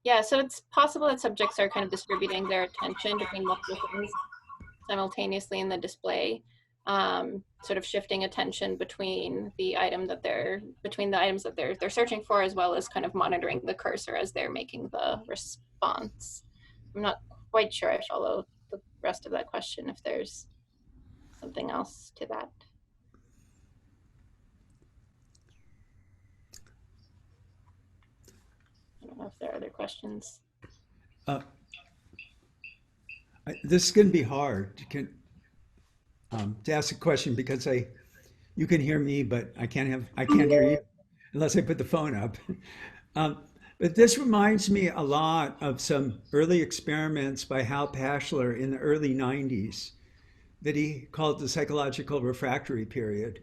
Yeah, so it's possible that subjects are kind of distributing their attention between multiple things simultaneously in the display, sort of shifting attention between the items that they're searching for, as well as kind of monitoring the cursor as they're making the response. I'm not quite sure I follow the rest of that question, if there's something else to that. I don't know if there are other questions. This is going to be hard to ask a question because you can hear me, but I can't hear you unless I put the phone up. But this reminds me a lot of some early experiments by Hal Pashler in the early 90s that he called the psychological refractory period.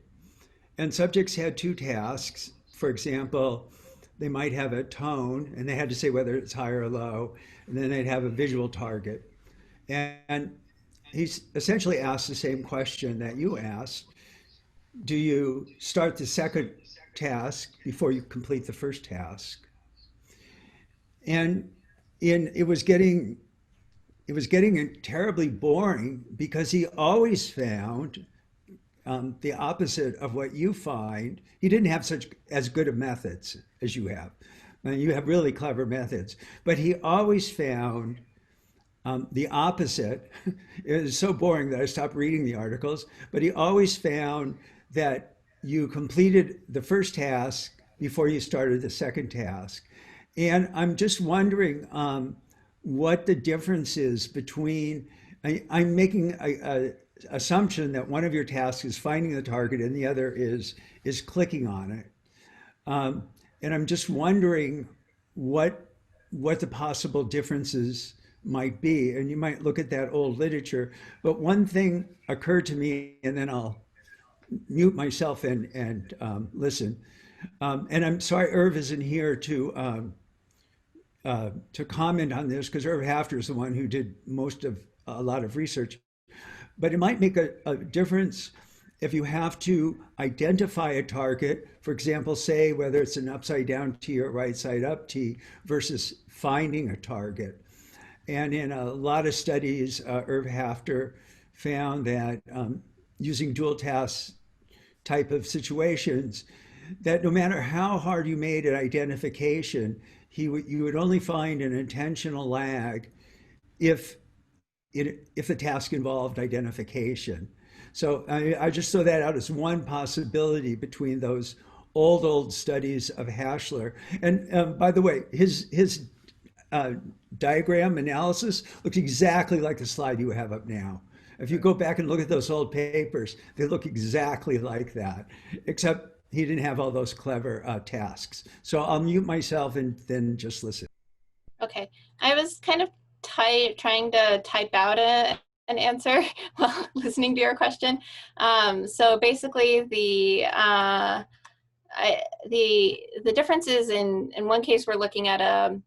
And subjects had two tasks. For example, they might have a tone and they had to say whether it's high or low, and then they'd have a visual target. And he's essentially asked the same question that you asked. Do you start the second task before you complete the first task? And it was getting terribly boring because he always found the opposite of what you find. He didn't have as good of methods as you have. And you have really clever methods, but he always found the opposite. It was so boring that I stopped reading the articles, but he always found that you completed the first task before you started the second task. And I'm just wondering what the difference is between, I'm making an assumption that one of your tasks is finding the target and the other is clicking on it. And I'm just wondering what the possible differences might be. And you might look at that old literature, but one thing occurred to me, and then I'll mute myself and listen. And I'm sorry Irv isn't here to comment on this because Irv Hafter is the one who did a lot of research. But it might make a difference if you have to identify a target, for example, say whether it's an upside down T or right side up T versus finding a target. And in a lot of studies, Irv Hafter found that using dual task type of situations, that no matter how hard you made an identification, you would only find an intentional lag if the task involved identification. So I just throw that out as one possibility between those old studies of Hashler. And by the way, his diagram analysis looks exactly like the slide you have up now. If you go back and look at those old papers, they look exactly like that, except he didn't have all those clever tasks. So I'll mute myself and then just listen. Okay, I was kind of trying to type out an answer while listening to your question. So basically the difference is in one case we're looking at a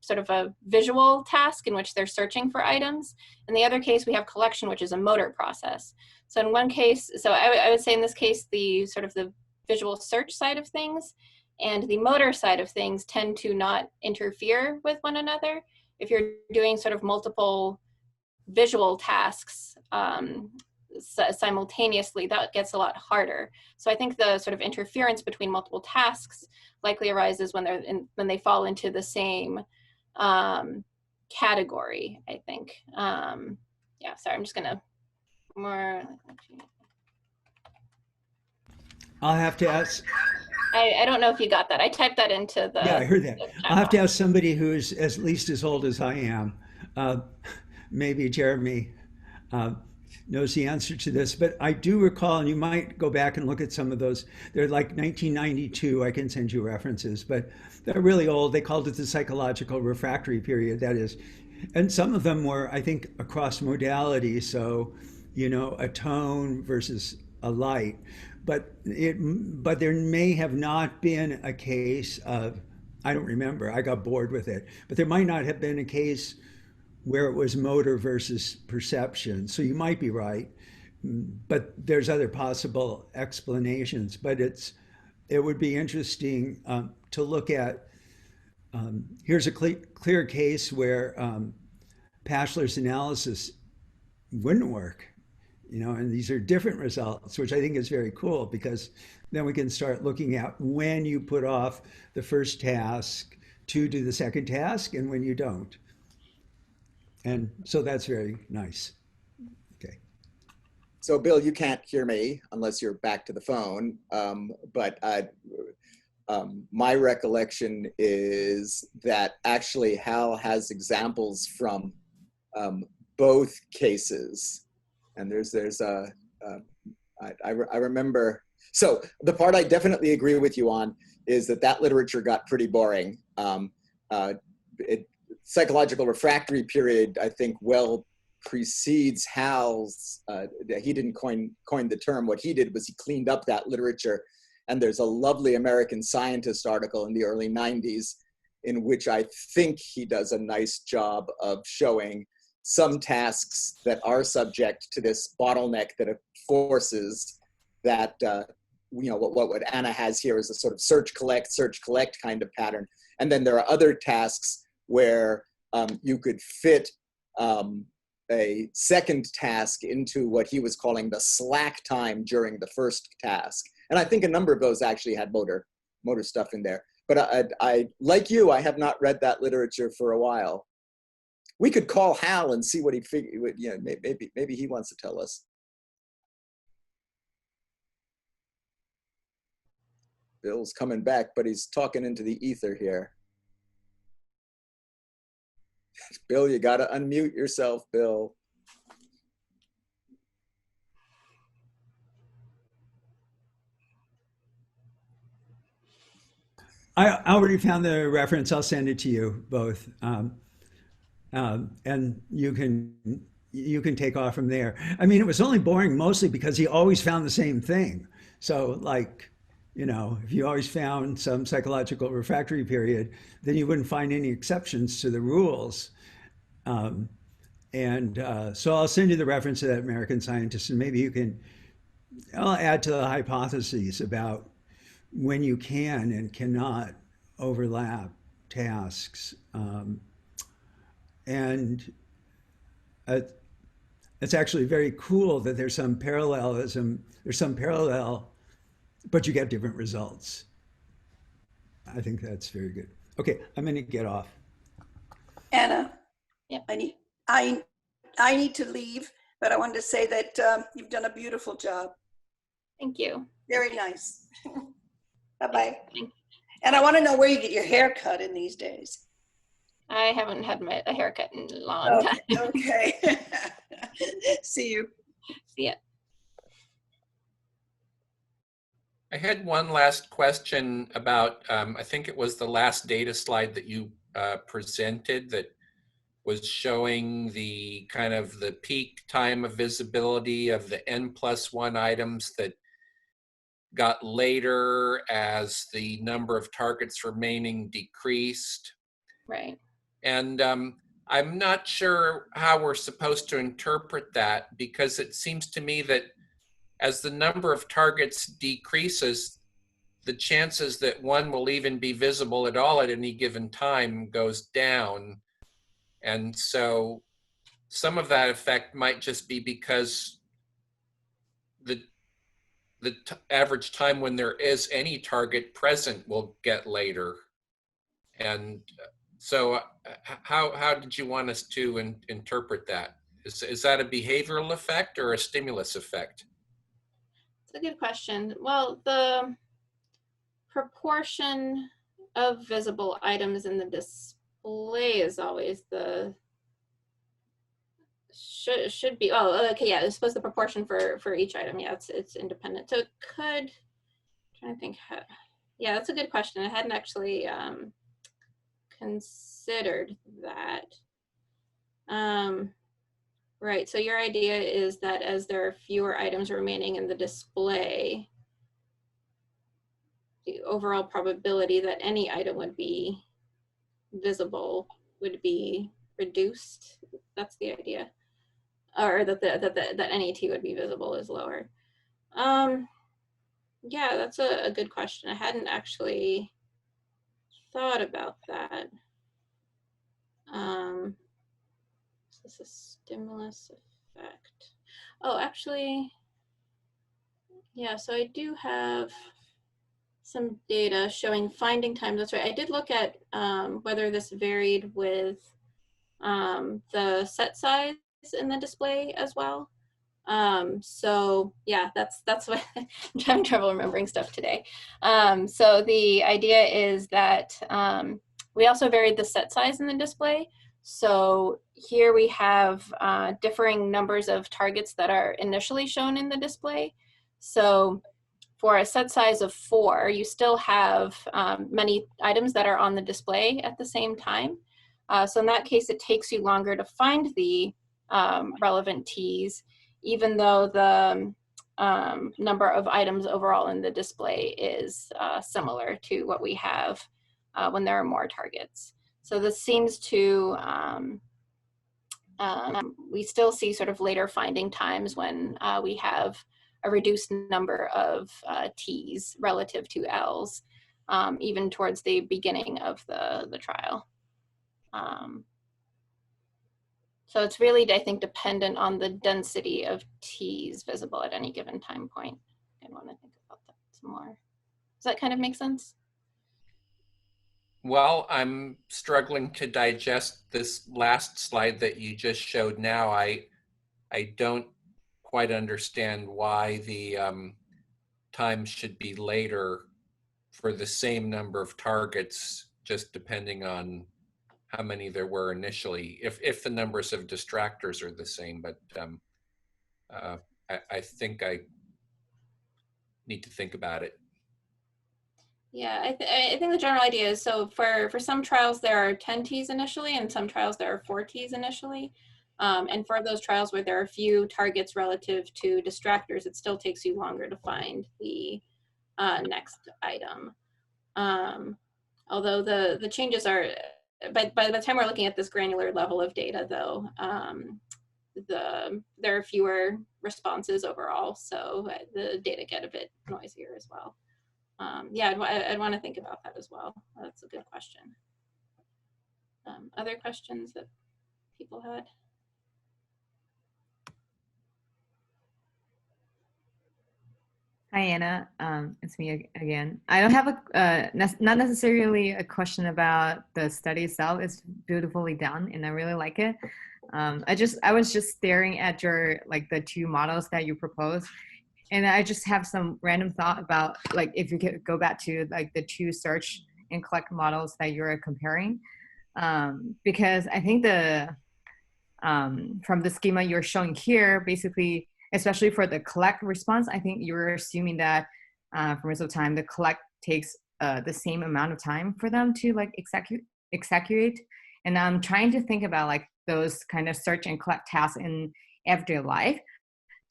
sort of a visual task in which they're searching for items. In the other case, we have collection, which is a motor process. So in one case, so I would say in this case, the sort of the visual search side of things and the motor side of things tend to not interfere with one another. If you're doing sort of multiple visual tasks simultaneously, that gets a lot harder. So I think the sort of interference between multiple tasks likely arises when they fall into the same category, I think. Yeah, sorry, I'm just gonna more. I'll have to ask. I don't know if you got that. I typed that into Yeah, I heard that. the I'll chat have to box. ask somebody who's at least as old as I am. Uh, maybe Jeremy uh, knows the answer to this, but I do recall, and you might go back and look at some of those. They're like 1992. I can send you references, but they're really old. They called it the psychological refractory period. That is, and some of them were, I think, across modality. So, a tone versus a light. But there may have not been a case of, I don't remember. I got bored with it, but there might not have been a case where it was motor versus perception. So you might be right, but there's other possible explanations. But it would be interesting to look at. Here's a clear case where Pashler's analysis wouldn't work, and these are different results, which I think is very cool because then we can start looking at when you put off the first task to do the second task and when you don't. And so that's very nice. Okay. So Bill, you can't hear me unless you're back to the phone. But my recollection is that actually Hal has examples from both cases. And I remember, so the part I definitely agree with you on is that literature got pretty boring. Psychological refractory period, I think, well precedes Hal's. He didn't coin the term. What he did was he cleaned up that literature. And there's a lovely American Scientist article in the early 90s in which I think he does a nice job of showing some tasks that are subject to this bottleneck that forces that, what Anna has here is a sort of search, collect kind of pattern. And then there are other tasks where you could fit a second task into what he was calling the slack time during the first task. And I think a number of those actually had motor stuff in there. But I like you, I have not read that literature for a while. We could call Hal and see what he figured. Maybe he wants to tell us. Bill's coming back, but he's talking into the ether here. Bill, you got to unmute yourself, Bill. I already found the reference. I'll send it to you both, and you can take off from there. I mean, it was only boring mostly because he always found the same thing. So, like, if you always found some psychological refractory period, then you wouldn't find any exceptions to the rules. So I'll send you the reference to that American Scientist, and maybe I'll add to the hypotheses about when you can and cannot overlap tasks. And it's actually very cool that there's some parallel, but you get different results. I think that's very good. Okay, I'm going to get off. Anna, Yep. I need to leave, but I wanted to say that you've done a beautiful job. Thank you. Very nice. Bye-bye. And I want to know where you get your hair cut in these days. I haven't had a haircut in a long time. Okay. See you. See ya. I had one last question about, I think it was the last data slide that you presented that was showing the kind of the peak time of visibility of the N+1 items that got later as the number of targets remaining decreased. Right. And I'm not sure how we're supposed to interpret that, because it seems to me that as the number of targets decreases, the chances that one will even be visible at all at any given time goes down. And so some of that effect might just be because the average time when there is any target present will get later. And so how did you want us to interpret that? Is that a behavioral effect or a stimulus effect? It's a good question. Well, the proportion of visible items in the display is always the should be, oh, okay, yeah, I suppose the proportion for each item, yeah, it's independent. So it could, I'm trying to think how, yeah, that's a good question. I hadn't actually considered that. Right, so your idea is that as there are fewer items remaining in the display, the overall probability that any item would be visible would be reduced. That's the idea. Or that any T would be visible is lower. Yeah, that's a good question. I hadn't actually thought about that. Is this a stimulus effect? Oh, actually, yeah, so I do have some data showing finding time. That's right. I did look at whether this varied with the set size in the display as well. So yeah, that's what I'm having trouble remembering stuff today. So the idea is that we also varied the set size in the display. So here we have differing numbers of targets that are initially shown in the display. So for a set size of 4, you still have many items that are on the display at the same time. So in that case, it takes you longer to find the relevant Ts, even though the number of items overall in the display is similar to what we have when there are more targets. So this seems to, we still see sort of later finding times when we have a reduced number of Ts relative to Ls, even towards the beginning of the trial. So it's really, I think, dependent on the density of Ts visible at any given time point. I want to think about that some more. Does that kind of make sense? Well, I'm struggling to digest this last slide that you just showed now. I don't quite understand why the time should be later for the same number of targets, just depending on how many there were initially, if the numbers of distractors are the same. But I think I need to think about it. Yeah, I think the general idea is, so for some trials there are 10 Ts initially, and some trials there are 4 Ts initially. And for those trials where there are few targets relative to distractors, it still takes you longer to find the next item. Although the changes are, by the time we're looking at this granular level of data though, there are fewer responses overall, so the data get a bit noisier as well. Yeah, I'd want to think about that as well. That's a good question. Other questions that people had? Hi, Anna. It's me again. I don't have not necessarily a question about the study itself. It's beautifully done, and I really like it. I was just staring at your the 2 models that you proposed, and I just have some random thought about if you could go back to the 2 search and collect models that you're comparing, because I think from the schema you're showing here, basically, especially for the collect response, I think you're assuming that for most of the time, the collect takes the same amount of time for them to execute. And I'm trying to think about those kind of search and collect tasks in everyday life.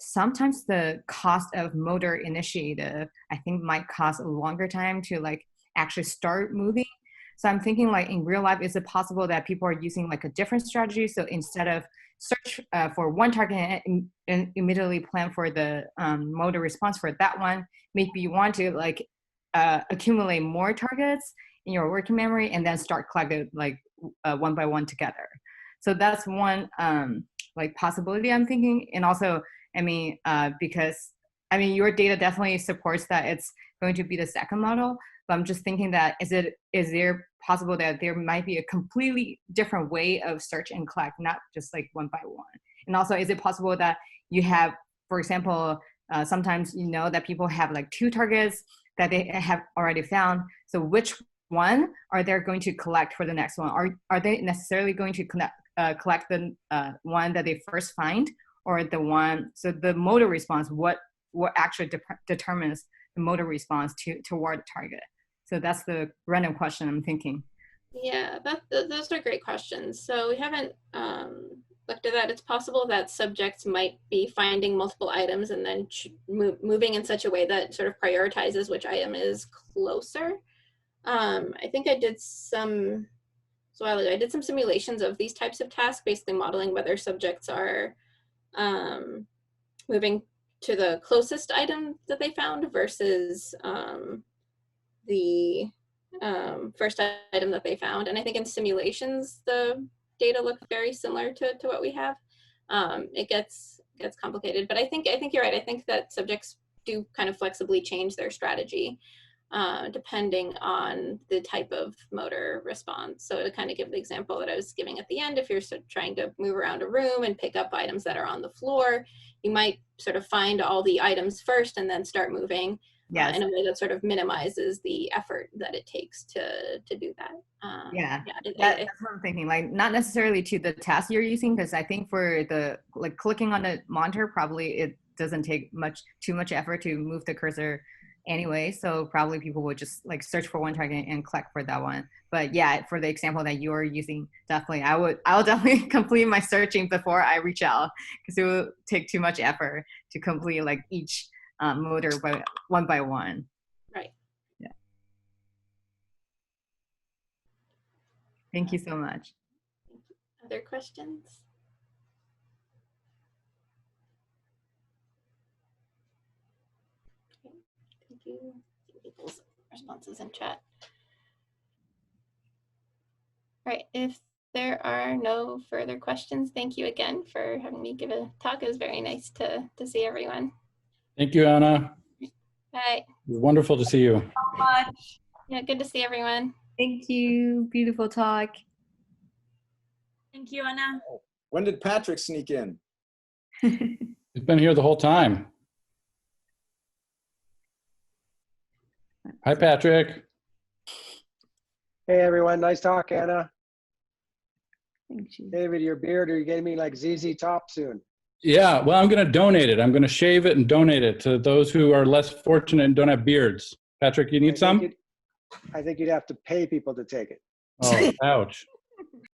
Sometimes the cost of motor initiative, I think, might cost a longer time to actually start moving. So I'm thinking in real life, is it possible that people are using a different strategy? So instead of search for one target and immediately plan for the motor response for that one, maybe you want to accumulate more targets in your working memory and then start collecting one by one together. So that's one possibility I'm thinking. And also, I mean, because your data definitely supports that it's going to be the second model. But I'm just thinking that is there possible that there might be a completely different way of search and collect, not just one by one? And also, is it possible that you have, for example, sometimes you know that people have like 2 targets that they have already found. So which one are they going to collect for the next one? Are they necessarily going to collect the one that they first find, or the one? So the motor response, what actually determines the motor response toward the target? So that's the random question I'm thinking. Yeah, those are great questions. So we haven't looked at that. It's possible that subjects might be finding multiple items and then moving in such a way that sort of prioritizes which item is closer. I think I did some simulations of these types of tasks, basically modeling whether subjects are moving to the closest item that they found versus the first item that they found. And I think in simulations, the data look very similar to what we have. It gets complicated, but I think you're right. I think that subjects do kind of flexibly change their strategy depending on the type of motor response. So to kind of give the example that I was giving at the end, if you're trying to move around a room and pick up items that are on the floor, you might sort of find all the items first and then start moving. Yes. In a way that sort of minimizes the effort that it takes to do that. That's what I'm thinking. Like not necessarily to the task you're using, because I think for the like clicking on the monitor, probably it doesn't take too much effort to move the cursor anyway. So probably people would just like search for one target and click for that one. But yeah, for the example that you're using, definitely I'll definitely complete my searching before I reach out, because it will take too much effort to complete like each motor one by one. Right. Yeah. Thank you so much. Other questions? Okay. Thank you. People's responses in chat. All right. If there are no further questions, thank you again for having me give a talk. It was very nice to see everyone. Thank you, Anna. Bye. It was wonderful to see you. So much. Yeah, good to see everyone. Thank you. Beautiful talk. Thank you, Anna. When did Patrick sneak in? He's been here the whole time. Hi, Patrick. Hey, everyone. Nice talk, Anna. Thank you. David, your beard, are you getting me like ZZ Top soon? Yeah, well, I'm going to donate it. I'm going to shave it and donate it to those who are less fortunate and don't have beards. Patrick, you need some? I think you'd have to pay people to take it. Oh, ouch.